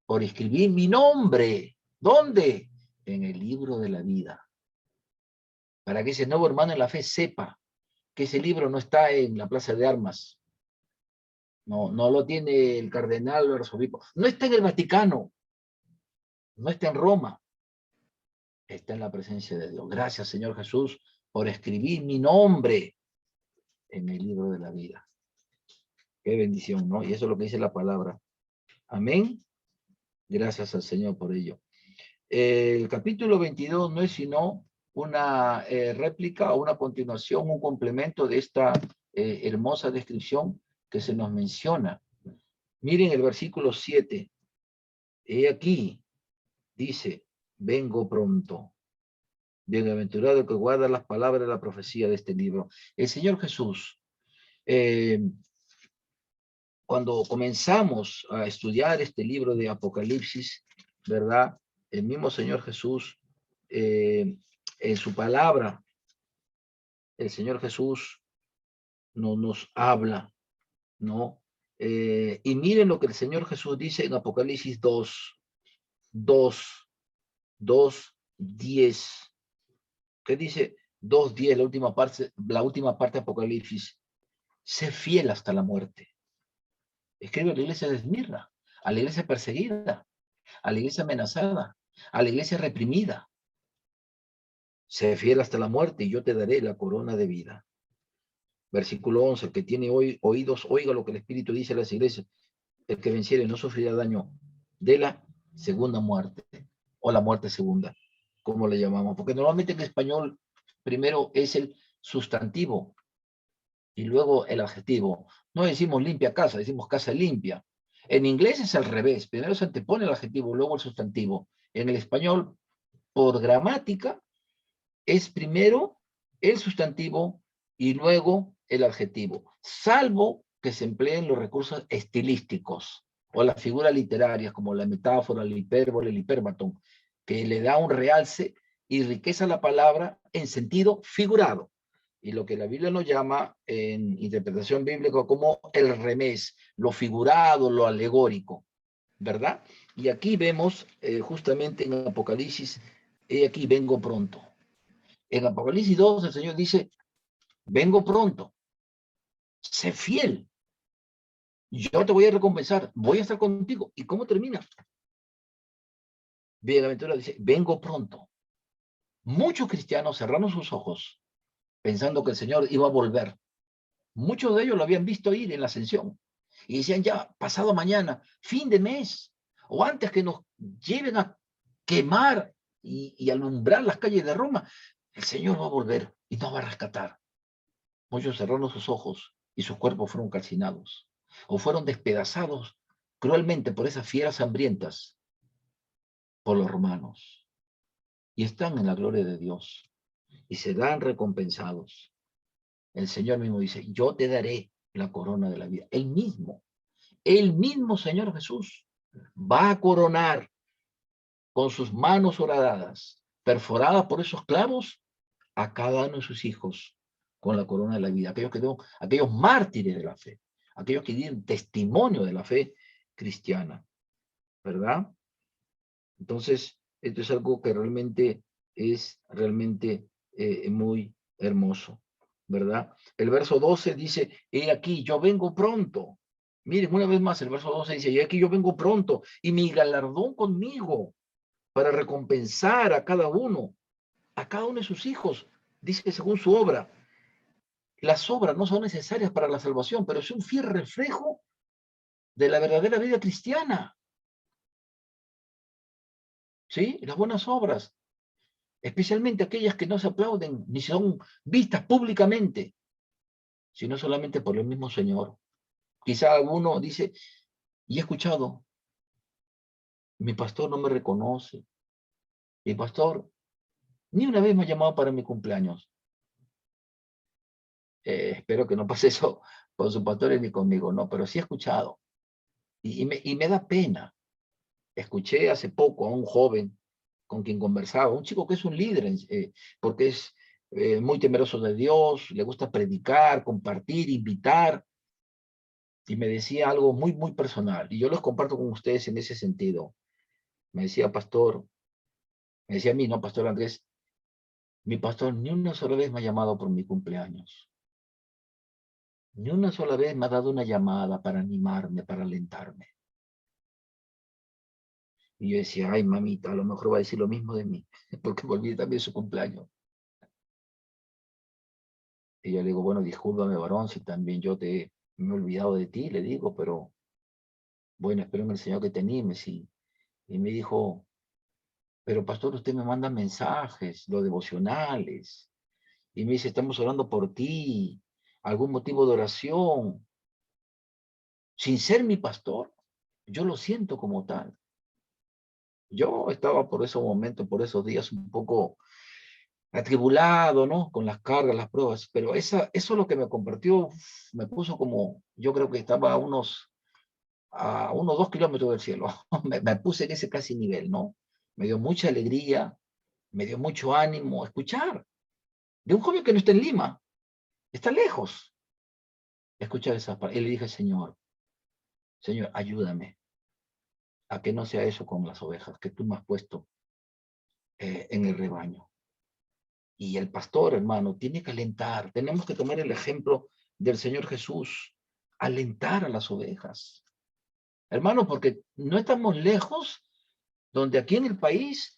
por escribir mi nombre. ¿Dónde? En el libro de la vida. Para que ese nuevo hermano en la fe sepa que ese libro no está en la plaza de armas. No, no lo tiene el cardenal o el arzobispo. No está en el Vaticano. No está en Roma. Está en la presencia de Dios. Gracias, Señor Jesús, por escribir mi nombre en el libro de la vida. Qué bendición, ¿no? Y eso es lo que dice la palabra. Amén. Gracias al Señor por ello. El capítulo 22 no es sino una réplica o una continuación, un complemento de esta hermosa descripción que se nos menciona. Miren el versículo 7. He aquí, dice, vengo pronto. Bienaventurado el que guarda las palabras de la profecía de este libro. El Señor Jesús, cuando comenzamos a estudiar este libro de Apocalipsis, ¿verdad? El mismo Señor Jesús, en su palabra, el Señor Jesús no nos habla, ¿no? Y miren lo que el Señor Jesús dice en Apocalipsis 10. ¿Qué dice 2:10, la última parte de Apocalipsis? Sé fiel hasta la muerte. Escribe a la iglesia de Esmirna, a la iglesia perseguida, a la iglesia amenazada, a la iglesia reprimida. Sé fiel hasta la muerte y yo te daré la corona de vida. Versículo 11, el que tiene oídos, oiga lo que el Espíritu dice a las iglesias. El que venciere no sufrirá daño de la segunda muerte, o la muerte segunda, como le llamamos. Porque normalmente en español primero es el sustantivo y luego el adjetivo. No decimos limpia casa, decimos casa limpia. En inglés es al revés, primero se antepone el adjetivo, luego el sustantivo. En el español, por gramática, es primero el sustantivo y luego el adjetivo, salvo que se empleen los recursos estilísticos o las figuras literarias como la metáfora, la hipérbole, el hipérbaton, que le da un realce y riqueza a la palabra en sentido figurado. Y lo que la Biblia nos llama en interpretación bíblica como el remés, lo figurado, lo alegórico, ¿verdad? Y aquí vemos justamente en Apocalipsis, aquí vengo pronto. En Apocalipsis 2 el Señor dice, vengo pronto, sé fiel, yo te voy a recompensar, voy a estar contigo. ¿Y cómo termina? Bienaventurado dice, vengo pronto. Muchos cristianos cerraron sus ojos pensando que el Señor iba a volver. Muchos de ellos lo habían visto ir en la ascensión y decían ya, pasado mañana, fin de mes, o antes que nos lleven a quemar y alumbrar las calles de Roma, el Señor va a volver y nos va a rescatar. Muchos cerraron sus ojos y sus cuerpos fueron calcinados o fueron despedazados cruelmente por esas fieras hambrientas por los romanos. Y están en la gloria de Dios y serán recompensados. El Señor mismo dice, yo te daré la corona de la vida. El mismo Señor Jesús. va a coronar con sus manos horadadas, perforadas por esos clavos, a cada uno de sus hijos con la corona de la vida, aquellos mártires de la fe, aquellos que dieron testimonio de la fe cristiana, ¿verdad? Entonces, esto es algo que realmente es muy hermoso, ¿verdad? El verso 12 dice, he aquí, yo vengo pronto. Miren, una vez más, el verso 12 dice, he aquí, yo vengo pronto, y mi galardón conmigo, para recompensar a cada uno de sus hijos, dice según su obra. Las obras no son necesarias para la salvación, pero es un fiel reflejo de la verdadera vida cristiana. ¿Sí? Las buenas obras, especialmente aquellas que no se aplauden ni son vistas públicamente, sino solamente por el mismo Señor. Quizá alguno dice, y he escuchado, mi pastor no me reconoce, mi pastor ni una vez me ha llamado para mi cumpleaños. Espero que no pase eso con sus pastores ni conmigo, no, pero sí he escuchado. Y me da pena. Escuché hace poco a un joven con quien conversaba, un chico que es un líder, porque es muy temeroso de Dios, le gusta predicar, compartir, invitar, y me decía algo muy personal, y yo los comparto con ustedes en ese sentido. Me decía, pastor, me decía a mí, no, pastor Andrés, mi pastor ni una sola vez me ha llamado por mi cumpleaños, ni una sola vez me ha dado una llamada para animarme, para alentarme. Y yo decía, ay, mamita, a lo mejor va a decir lo mismo de mí, porque me olvidé también su cumpleaños. Y yo le digo, bueno, discúlpame, varón, si también me he olvidado de ti, le digo, pero bueno, espero en el Señor que te animes. Y me dijo, pero pastor, usted me manda mensajes, los devocionales, y me dice, estamos orando por ti, algún motivo de oración, sin ser mi pastor, yo lo siento como tal. Yo estaba por esos momentos, por esos días, un poco atribulado, ¿no? Con las cargas, las pruebas, pero eso es lo que me compartió, me puso como, yo creo que estaba a unos 2 kilómetros del cielo. Me puse en ese casi nivel, ¿no? Me dio mucha alegría, me dio mucho ánimo escuchar de un joven que no está en Lima, está lejos. Escuchar esa parte. Y le dije, Señor, ayúdame a que no sea eso con las ovejas que tú me has puesto en el rebaño. Y el pastor, hermano, tiene que alentar. Tenemos que tomar el ejemplo del Señor Jesús, alentar a las ovejas. Hermano, porque no estamos lejos donde aquí en el país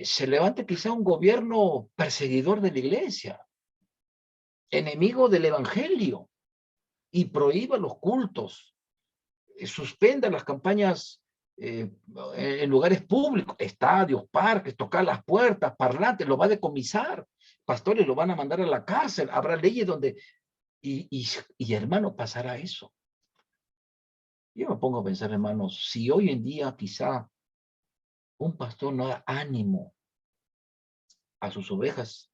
se levante quizá un gobierno perseguidor de la iglesia, enemigo del evangelio, y prohíba los cultos, suspenda las campañas en lugares públicos, estadios, parques, tocar las puertas, parlantes, lo va a decomisar, pastores lo van a mandar a la cárcel, habrá leyes donde, y hermano, pasará eso. Yo me pongo a pensar, hermanos, si hoy en día quizá un pastor no da ánimo a sus ovejas,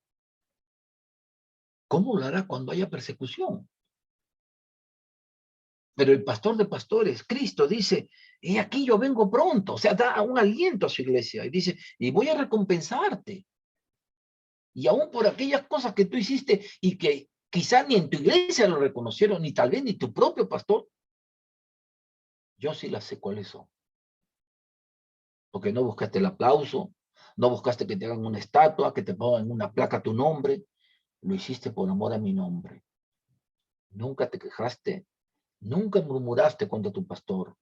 ¿cómo lo hará cuando haya persecución? Pero el pastor de pastores, Cristo, dice, y aquí yo vengo pronto, o sea, da un aliento a su iglesia y dice, y voy a recompensarte. Y aún por aquellas cosas que tú hiciste y que quizá ni en tu iglesia lo reconocieron, ni tal vez ni tu propio pastor, yo sí las sé cuáles son. Porque no buscaste el aplauso, no buscaste que te hagan una estatua, que te pongan una placa tu nombre, lo hiciste por amor a mi nombre. Nunca te quejaste, nunca murmuraste contra tu pastor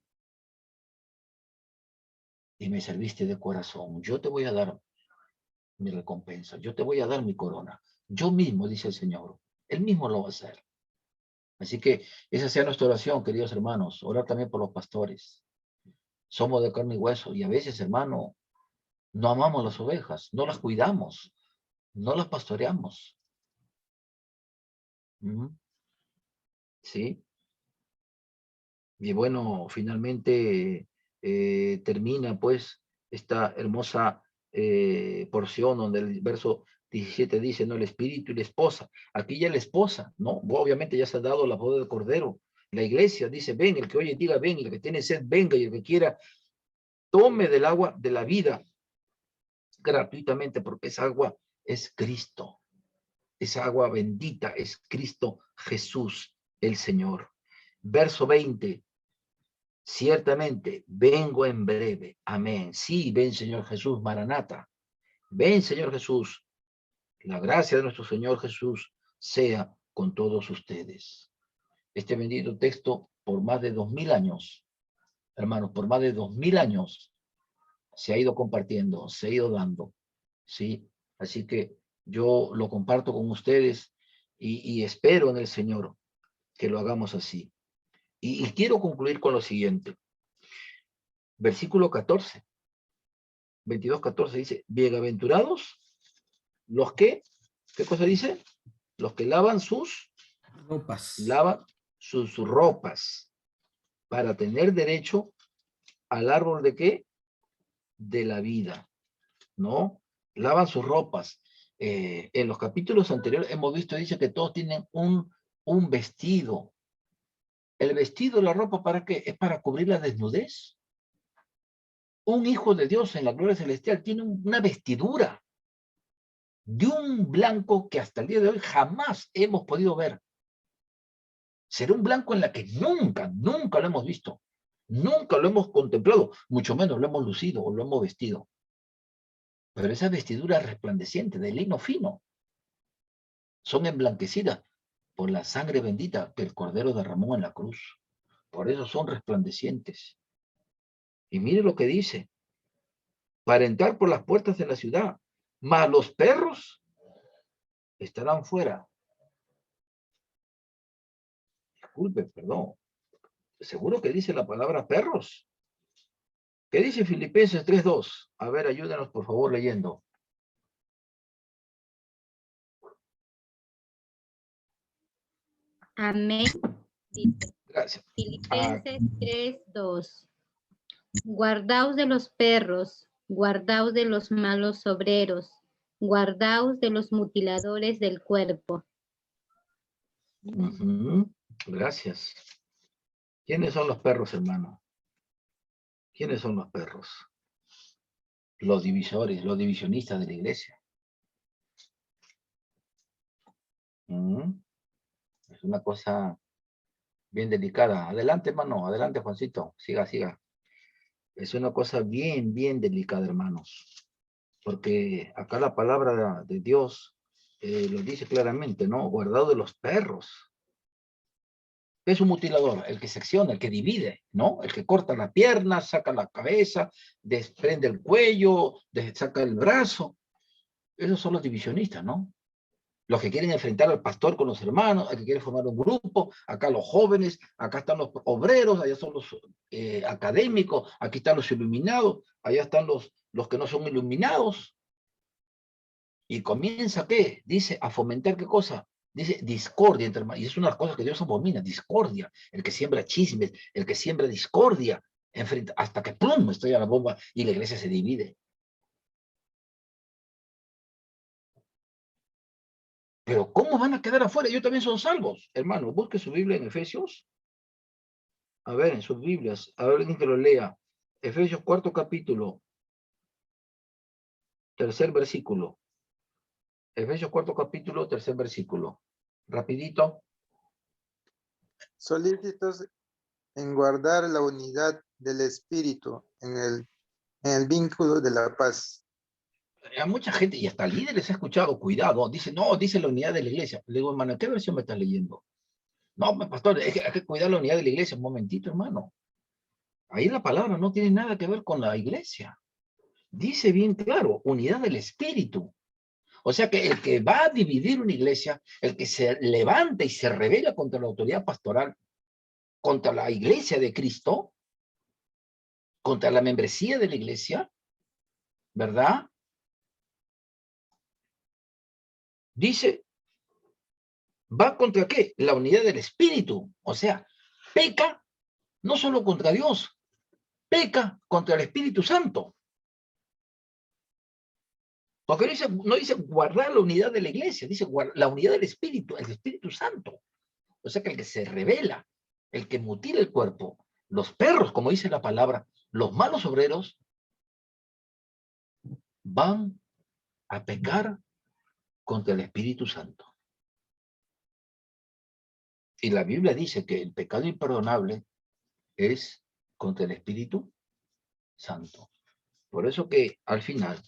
y me serviste de corazón. Yo te voy a dar mi recompensa, yo te voy a dar mi corona. Yo mismo, dice el Señor, Él mismo lo va a hacer. Así que esa sea nuestra oración, queridos hermanos, orar también por los pastores. Somos de carne y hueso y a veces, hermano, no amamos las ovejas, no las cuidamos, no las pastoreamos. ¿Sí? Y bueno, finalmente termina pues esta hermosa porción donde el verso 17 dice, no, el espíritu y la esposa. Aquí ya la esposa, ¿no? Obviamente ya se ha dado la boda del Cordero, La iglesia dice, ven, el que oye diga, ven, el que tiene sed, venga, y el que quiera, tome del agua de la vida gratuitamente, porque esa agua es Cristo. Esa agua bendita es Cristo Jesús, el Señor. Verso 20. Ciertamente, vengo en breve. Amén. Sí, ven, Señor Jesús, Maranata. Ven, Señor Jesús. La gracia de nuestro Señor Jesús sea con todos ustedes. Este bendito texto, por más de 2000 años, hermanos, por más de 2000 años, se ha ido compartiendo, se ha ido dando, ¿sí? Así que yo lo comparto con ustedes y espero en el Señor que lo hagamos así. Y quiero concluir con lo siguiente. Versículo 14, 22, 14 dice, bienaventurados los que, ¿qué cosa dice? Los que lavan sus Ropas. ropas para tener derecho al árbol de qué? De la vida, ¿no? Lavan sus ropas. En los capítulos anteriores hemos visto, dice que todos tienen un vestido. El vestido, la ropa, ¿para qué? Es para cubrir la desnudez. Un hijo de Dios en la gloria celestial tiene una vestidura de un blanco que hasta el día de hoy jamás hemos podido ver. Será un blanco en la que nunca lo hemos visto. Nunca lo hemos contemplado, mucho menos lo hemos lucido o lo hemos vestido. Pero esa vestidura resplandeciente de lino fino son emblanquecidas por la sangre bendita que el Cordero derramó en la cruz. Por eso son resplandecientes. Y mire lo que dice, para entrar por las puertas de la ciudad, mas los perros estarán fuera. Disculpe, perdón. Seguro que dice la palabra perros. ¿Qué dice Filipenses 3:2? A ver, ayúdenos por favor leyendo. Amén. Gracias. Filipenses 3:2. Guardaos de los perros, guardaos de los malos obreros, guardaos de los mutiladores del cuerpo. Gracias. ¿Quiénes son los perros, hermano? ¿Quiénes son los perros? Los divisores, los divisionistas de la iglesia. Es una cosa bien delicada. Adelante, hermano. Adelante, Juancito. Siga, siga. Es una cosa bien, bien delicada, hermanos. Porque acá la palabra de Dios lo dice claramente, ¿no? Guardado de los perros. Es un mutilador, el que secciona, el que divide, ¿no? El que corta la pierna, saca la cabeza, desprende el cuello, saca el brazo. Esos son los divisionistas, ¿no? Los que quieren enfrentar al pastor con los hermanos, el que quiere formar un grupo, acá los jóvenes, acá están los obreros, allá son los académicos, aquí están los iluminados, allá están los que no son iluminados. Y comienza, ¿qué? Dice, a fomentar, ¿qué cosa? Dice, discordia entre hermanos. Y es una de las cosas que Dios abomina, discordia. El que siembra chismes, el que siembra discordia, hasta que ¡pum! Estalla la bomba y la iglesia se divide. Pero ¿cómo van a quedar afuera? Ellos también son salvos. Hermano, busque su Biblia en Efesios. A ver, en sus Biblias. A ver, alguien que lo lea. Efesios 4 capítulo. 3 versículo. Efesios 4 capítulo, 3 versículo. Rapidito. Solícitos en guardar la unidad del espíritu en el vínculo de la paz. A mucha gente, y hasta líderes he escuchado, cuidado, dice, no, dice la unidad de la iglesia. Le digo, hermano, ¿qué versión me estás leyendo? No, pastor, hay que cuidar la unidad de la iglesia. Un momentito, hermano. Ahí la palabra no tiene nada que ver con la iglesia. Dice bien claro, unidad del espíritu. O sea que el que va a dividir una iglesia, el que se levanta y se rebela contra la autoridad pastoral, contra la iglesia de Cristo, contra la membresía de la iglesia, ¿verdad? Dice, ¿va contra qué? La unidad del espíritu. O sea, peca no solo contra Dios, peca contra el Espíritu Santo. Porque no dice guardar la unidad de la iglesia, dice la unidad del Espíritu, el Espíritu Santo. O sea que el que se revela el que mutila el cuerpo, los perros, como dice la palabra, los malos obreros, van a pecar contra el Espíritu Santo. Y la Biblia dice que el pecado imperdonable es contra el Espíritu Santo. Por eso que al final,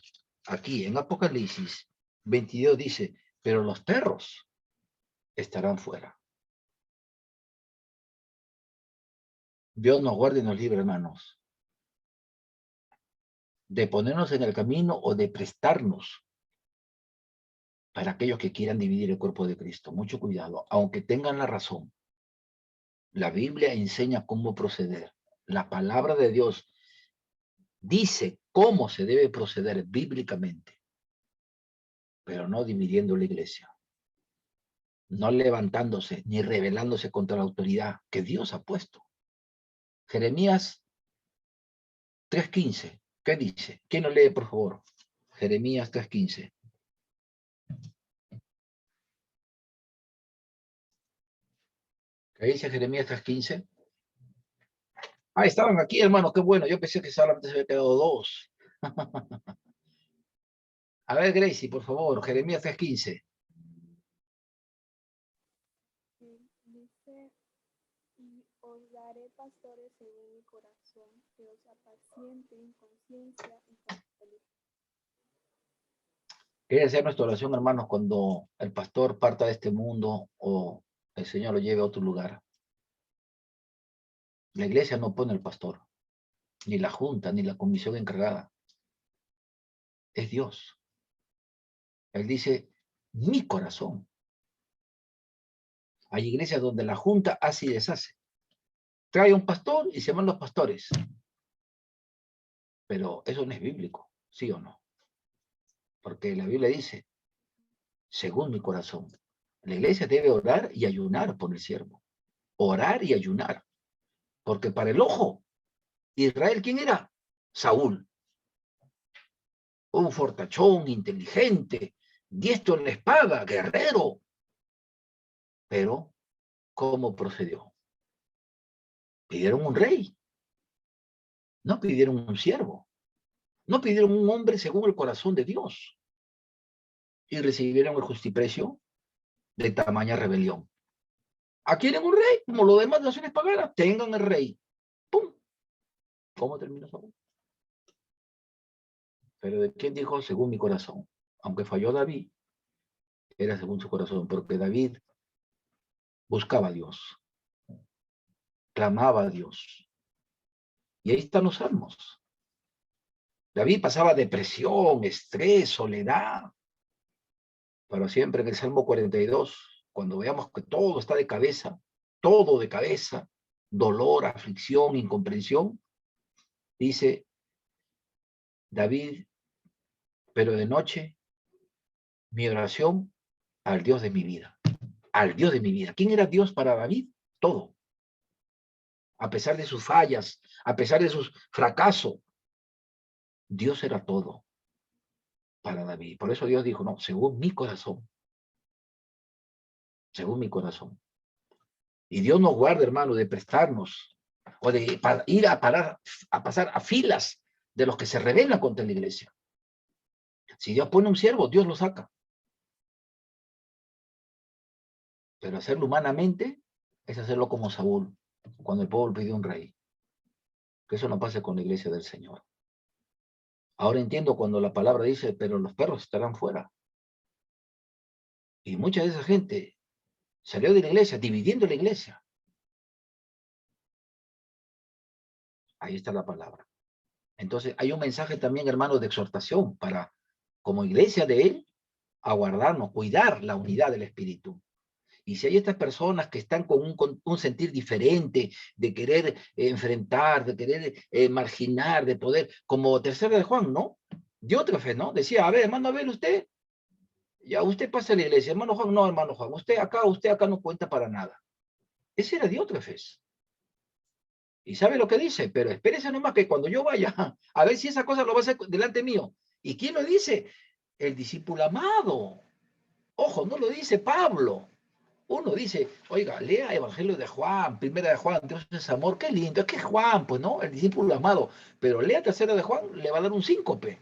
aquí en Apocalipsis 22 dice, pero los perros estarán fuera. Dios nos guarde y nos libre, hermanos, de ponernos en el camino o de prestarnos para aquellos que quieran dividir el cuerpo de Cristo. Mucho cuidado, aunque tengan la razón. La Biblia enseña cómo proceder. La palabra de Dios dice cómo se debe proceder bíblicamente, pero no dividiendo la iglesia, no levantándose ni rebelándose contra la autoridad que Dios ha puesto. Jeremías 3:15, ¿qué dice? ¿Quién lo lee, por favor? Jeremías 3:15. ¿Qué dice Jeremías 3:15? Ah, estaban aquí, hermano, qué bueno. Yo pensé que solamente se había quedado dos. A ver, Gracie, por favor, Jeremías 3:15. Dice, y os daré pastores según mi corazón, que os apacienten con ciencia y con inteligencia. Quiere hacer nuestra oración, hermanos, cuando el pastor parta de este mundo o el Señor lo lleve a otro lugar. La iglesia no pone el pastor, ni la junta, ni la comisión encargada. Es Dios. Él dice, mi corazón. Hay iglesias donde la junta hace y deshace. Trae un pastor y se van los pastores. Pero eso no es bíblico, ¿sí o no? Porque la Biblia dice, según mi corazón. La iglesia debe orar y ayunar por el siervo. Orar y ayunar. Porque para el ojo, Israel, ¿quién era? Saúl. Un fortachón, inteligente, diestro en la espada, guerrero. Pero, ¿cómo procedió? Pidieron un rey. No pidieron un siervo. No pidieron un hombre según el corazón de Dios. Y recibieron el justiprecio de tamaña rebelión. ¿Quieren un rey? Como los demás naciones paganas, tengan el rey. ¡Pum! ¿Cómo terminó Saúl? Pero ¿de quién dijo? Según mi corazón. Aunque falló David, era según su corazón, porque David buscaba a Dios, clamaba a Dios. Y ahí están los salmos. David pasaba depresión, estrés, soledad. Pero siempre en el Salmo 42, cuando veamos que todo está de cabeza, todo de cabeza, dolor, aflicción, incomprensión, dice David, pero de noche, mi oración al Dios de mi vida. Al Dios de mi vida. ¿Quién era Dios para David? Todo. A pesar de sus fallas, a pesar de sus fracasos, Dios era todo para David. Por eso Dios dijo, no, según mi corazón. Según mi corazón. Y Dios nos guarda, hermano, de prestarnos o de ir a pasar a filas de los que se rebelan contra la iglesia. Si Dios pone un siervo, Dios lo saca. Pero hacerlo humanamente es hacerlo como Saúl, cuando el pueblo pidió un rey. Que eso no pase con la iglesia del Señor. Ahora entiendo cuando la palabra dice, pero los perros estarán fuera. Y mucha de esa gente salió de la iglesia, dividiendo la iglesia. Ahí está la palabra. Entonces, hay un mensaje también, hermanos, de exhortación para, como iglesia de Él, aguardarnos, cuidar la unidad del Espíritu. Y si hay estas personas que están con un sentir diferente, de querer enfrentar, de querer marginar, de poder, como tercera de Juan, ¿no? Diótrefe, ¿no? Decía, a ver, hermano Abel, usted, ya usted pasa a la iglesia, hermano Juan, no, hermano Juan, usted acá no cuenta para nada. Ese era Diótrefes. Y sabe lo que dice, pero espérese nomás que cuando yo vaya, a ver si esa cosa lo va a hacer delante mío. ¿Y quién lo dice? El discípulo amado. Ojo, no lo dice Pablo. Uno dice, oiga, lea Evangelio de Juan, Primera de Juan, Dios es amor, qué lindo, es que es Juan, pues, ¿no? El discípulo amado. Pero lea Tercera de Juan, le va a dar un síncope.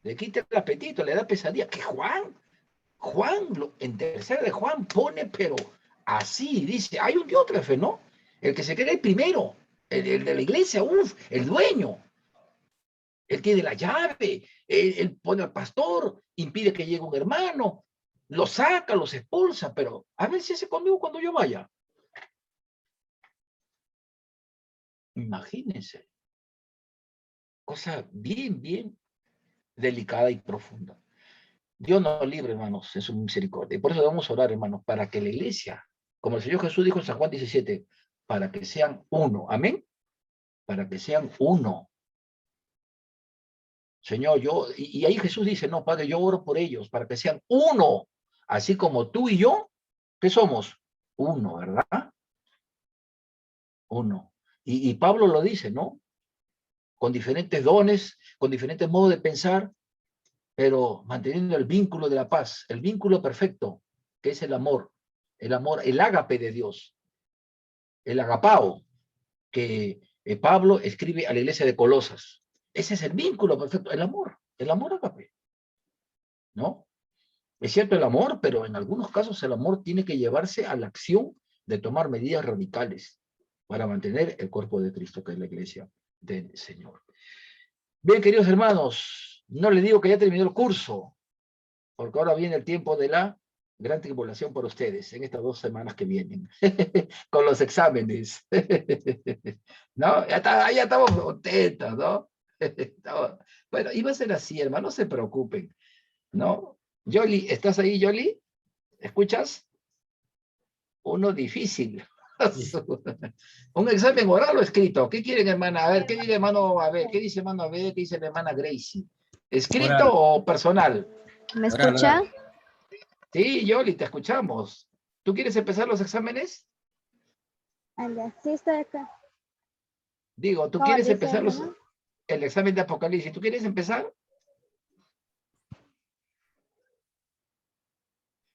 Le quita el apetito, le da pesadilla. ¿Qué Juan? Juan, en Tercera de Juan pone, pero así, dice, hay un diótrefe, ¿no? El que se cree primero, el de la iglesia, el dueño. Él tiene la llave, él pone al pastor, impide que llegue un hermano, los saca, los expulsa, pero a ver si hace conmigo cuando yo vaya. Imagínense. Cosa bien, bien delicada y profunda. Dios nos libre, hermanos, en su misericordia. Y por eso debemos orar, hermanos, para que la iglesia, como el Señor Jesús dijo en San Juan 17, para que sean uno. Amén. Para que sean uno. Señor, y ahí Jesús dice, no, Padre, yo oro por ellos, para que sean uno, así como tú y yo, ¿qué somos? Uno, ¿verdad? Uno. Y Pablo lo dice, ¿no? Con diferentes dones, con diferentes modos de pensar, pero manteniendo el vínculo de la paz, el vínculo perfecto, que es el amor, el ágape de Dios, el agapao, que Pablo escribe a la iglesia de Colosas. Ese es el vínculo perfecto, el amor ágape, ¿no? Es cierto el amor, pero en algunos casos el amor tiene que llevarse a la acción de tomar medidas radicales para mantener el cuerpo de Cristo, que es la iglesia del Señor. Bien, queridos hermanos, no les digo que ya terminó el curso, porque ahora viene el tiempo de la gran tribulación por ustedes, en estas 2 semanas que vienen, con los exámenes. ¿No? Ya estamos contentos, ¿no? Bueno, y va a ser así, hermano, no se preocupen, ¿no? Yoli, ¿estás ahí, Yoli? ¿Escuchas? Uno difícil. Un examen oral o escrito. ¿Qué quieren, hermana? A ver, ¿qué dice hermano? A ver, ¿qué dice hermano? A ver, ¿qué dice la hermana Gracie? ¿Escrito Oral. o personal? ¿Me Oral, escucha? oral. Sí, Yoli, te escuchamos. ¿Tú quieres empezar los exámenes? Sí, estoy acá. Digo, ¿tú ¿Cómo quieres dice, empezar hermano? el examen de Apocalipsis? ¿Tú quieres empezar?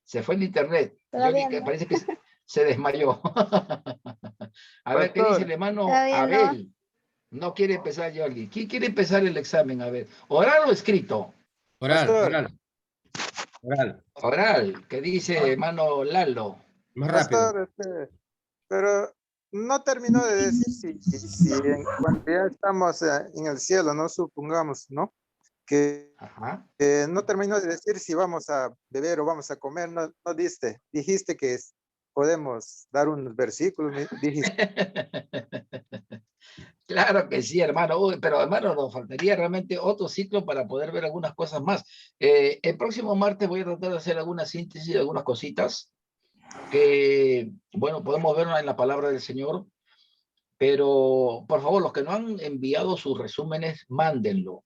Se fue el internet. Yoli, Todavía que no. parece que se desmayó. A ver, ¿qué dice el Pastor, hermano Todavía no. Abel? No quiere empezar Yoli. ¿Quién quiere empezar el examen? A ver, ¿oral o escrito? Oral, pastor, oral, oral. Oral, ¿qué dice hermano Lalo? Más rápido. pastor, pero no terminó de decir si cuando ya estamos en el cielo, no supongamos, ¿no? Que Ajá. no terminó de decir si vamos a beber o vamos a comer, no dijiste que podemos dar unos versículos, dijiste. Claro que sí, hermano. Uy, pero hermano, nos faltaría realmente otro ciclo para poder ver algunas cosas más. El próximo martes voy a tratar de hacer alguna síntesis de algunas cositas que, bueno, podemos ver en la palabra del Señor, pero por favor, los que no han enviado sus resúmenes, mándenlo.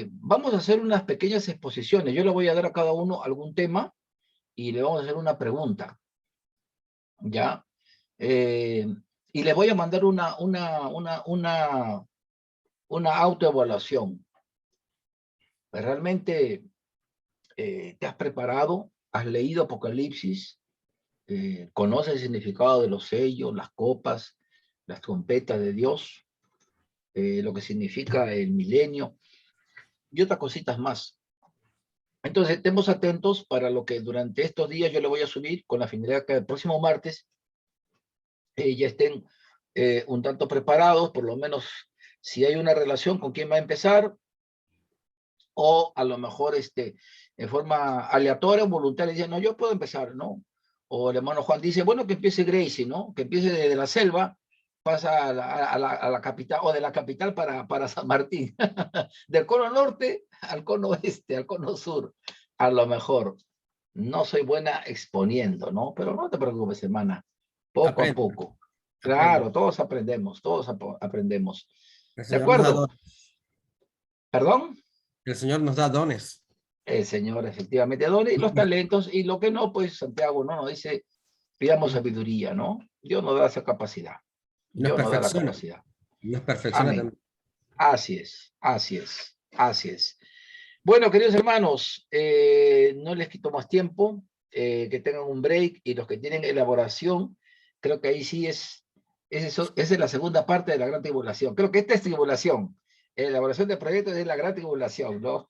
Vamos a hacer unas pequeñas exposiciones. Yo le voy a dar a cada uno algún tema y le vamos a hacer una pregunta, ¿ya? Y le voy a mandar una autoevaluación. ¿Realmente te has preparado? ¿Has leído Apocalipsis? ¿Conoces el significado de los sellos, las copas, las trompetas de Dios? Lo que significa el milenio y otras cositas más. Entonces, estemos atentos para lo que durante estos días yo le voy a subir con la finalidad que el próximo martes ya estén un tanto preparados, por lo menos si hay una relación con quién va a empezar, o a lo mejor en forma aleatoria o voluntaria, dicen, no, yo puedo empezar, ¿no? O el hermano Juan dice, bueno, que empiece Gracie, ¿no? Que empiece desde la selva, pasa a la capital, o de la capital para San Martín, del cono norte al cono oeste, al cono sur, a lo mejor. No soy buena exponiendo, ¿no? Pero no te preocupes, hermana, poco a Aprende, poco. aprende. Claro, todos aprendemos, aprendemos. El ¿De Señor nos da acuerdo? dones. ¿Perdón? El Señor nos da dones. El Señor efectivamente adora y los talentos, y lo que no, pues Santiago no nos dice, pidamos sabiduría, ¿no? Dios nos da esa capacidad. Nos Dios nos da la perfecciona. capacidad. Nos perfecciona Amén. también. Así es, así es, así es. Bueno, queridos hermanos, no les quito más tiempo. que tengan un break, y los que tienen elaboración, creo que ahí sí esa es la segunda parte de la gran tribulación. Creo que esta es tribulación. Elaboración de proyectos es la gran tribulación, ¿no?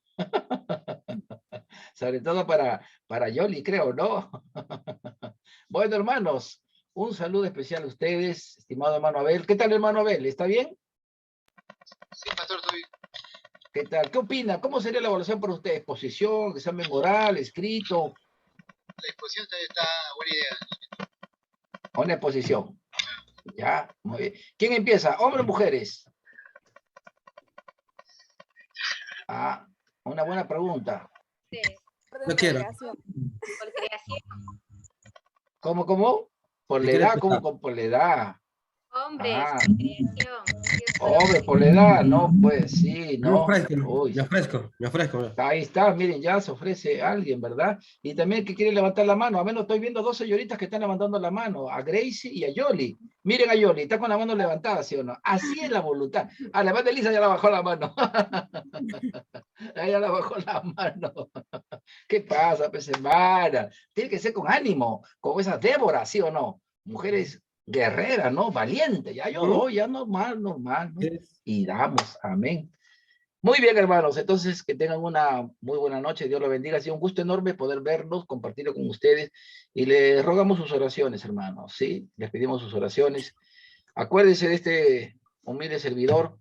Sobre todo para Yoli, creo, ¿no? Bueno, hermanos, un saludo especial a ustedes, estimado hermano Abel. ¿Qué tal, hermano Abel? ¿Está bien? Sí, pastor, estoy. ¿Qué tal? ¿Qué opina? ¿Cómo sería la evaluación para usted? ¿Exposición, examen oral, escrito? La exposición está buena idea. Una exposición. Ya, muy bien. ¿Quién empieza? ¿Hombres o mujeres? Ah, una buena pregunta. No quiero. Por creación. ¿Cómo? Por ¿Qué la quiere edad, empezar? por la edad? Hombres, Ah, por creación. Dios fue hombre, hombre. por la edad, no, pues sí, Me no. ofrezco, Uy, me ofrezco, me ofrezco. ahí está, miren, ya se ofrece alguien, ¿verdad? Y también que quiere levantar la mano. A menos estoy viendo dos señoritas que están levantando la mano, a Gracie y a Yoli. Miren a Yoli, está con la mano levantada, ¿sí o no? Así es la voluntad. Ah, la madre Elisa ya la bajó la mano. Ella la bajó la mano. ¿Qué pasa, pues, hermana? Tiene que ser con ánimo, como esas Débora, ¿sí o no? Mujeres guerreras, ¿no? Valientes. Ya yo doy, ya normal, ¿no? Y damos, amén. Muy bien, hermanos. Entonces, que tengan una muy buena noche. Dios los bendiga. Ha sido un gusto enorme poder verlos, compartirlo con ustedes. Y les rogamos sus oraciones, hermanos. ¿Sí? Les pedimos sus oraciones. Acuérdense de este humilde servidor.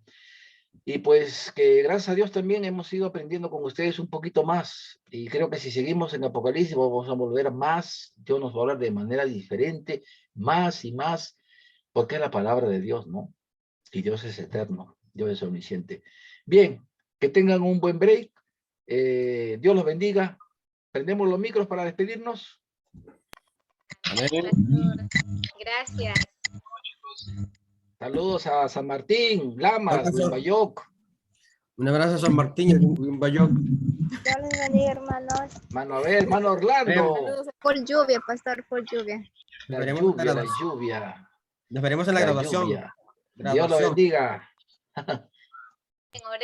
Y pues que gracias a Dios también hemos ido aprendiendo con ustedes un poquito más. Y creo que si seguimos en Apocalipsis vamos a volver más. Dios nos va a hablar de manera diferente, más y más, porque es la palabra de Dios, ¿no? Y Dios es eterno, Dios es omnisciente. Bien, que tengan un buen break. Dios los bendiga. Prendemos los micros para despedirnos. Pastor. Gracias. Saludos a San Martín, Lamas, Huimbayoc, Un abrazo a San Martín y a Bayok. Dios les bendiga, hermanos. Manuel, Mano Orlando. Saludos. Por lluvia, pastor, por lluvia. Nos La veremos en la lluvia, la graduación. lluvia, Nos veremos en la la graduación. lluvia. Dios lo bendiga. En Ore-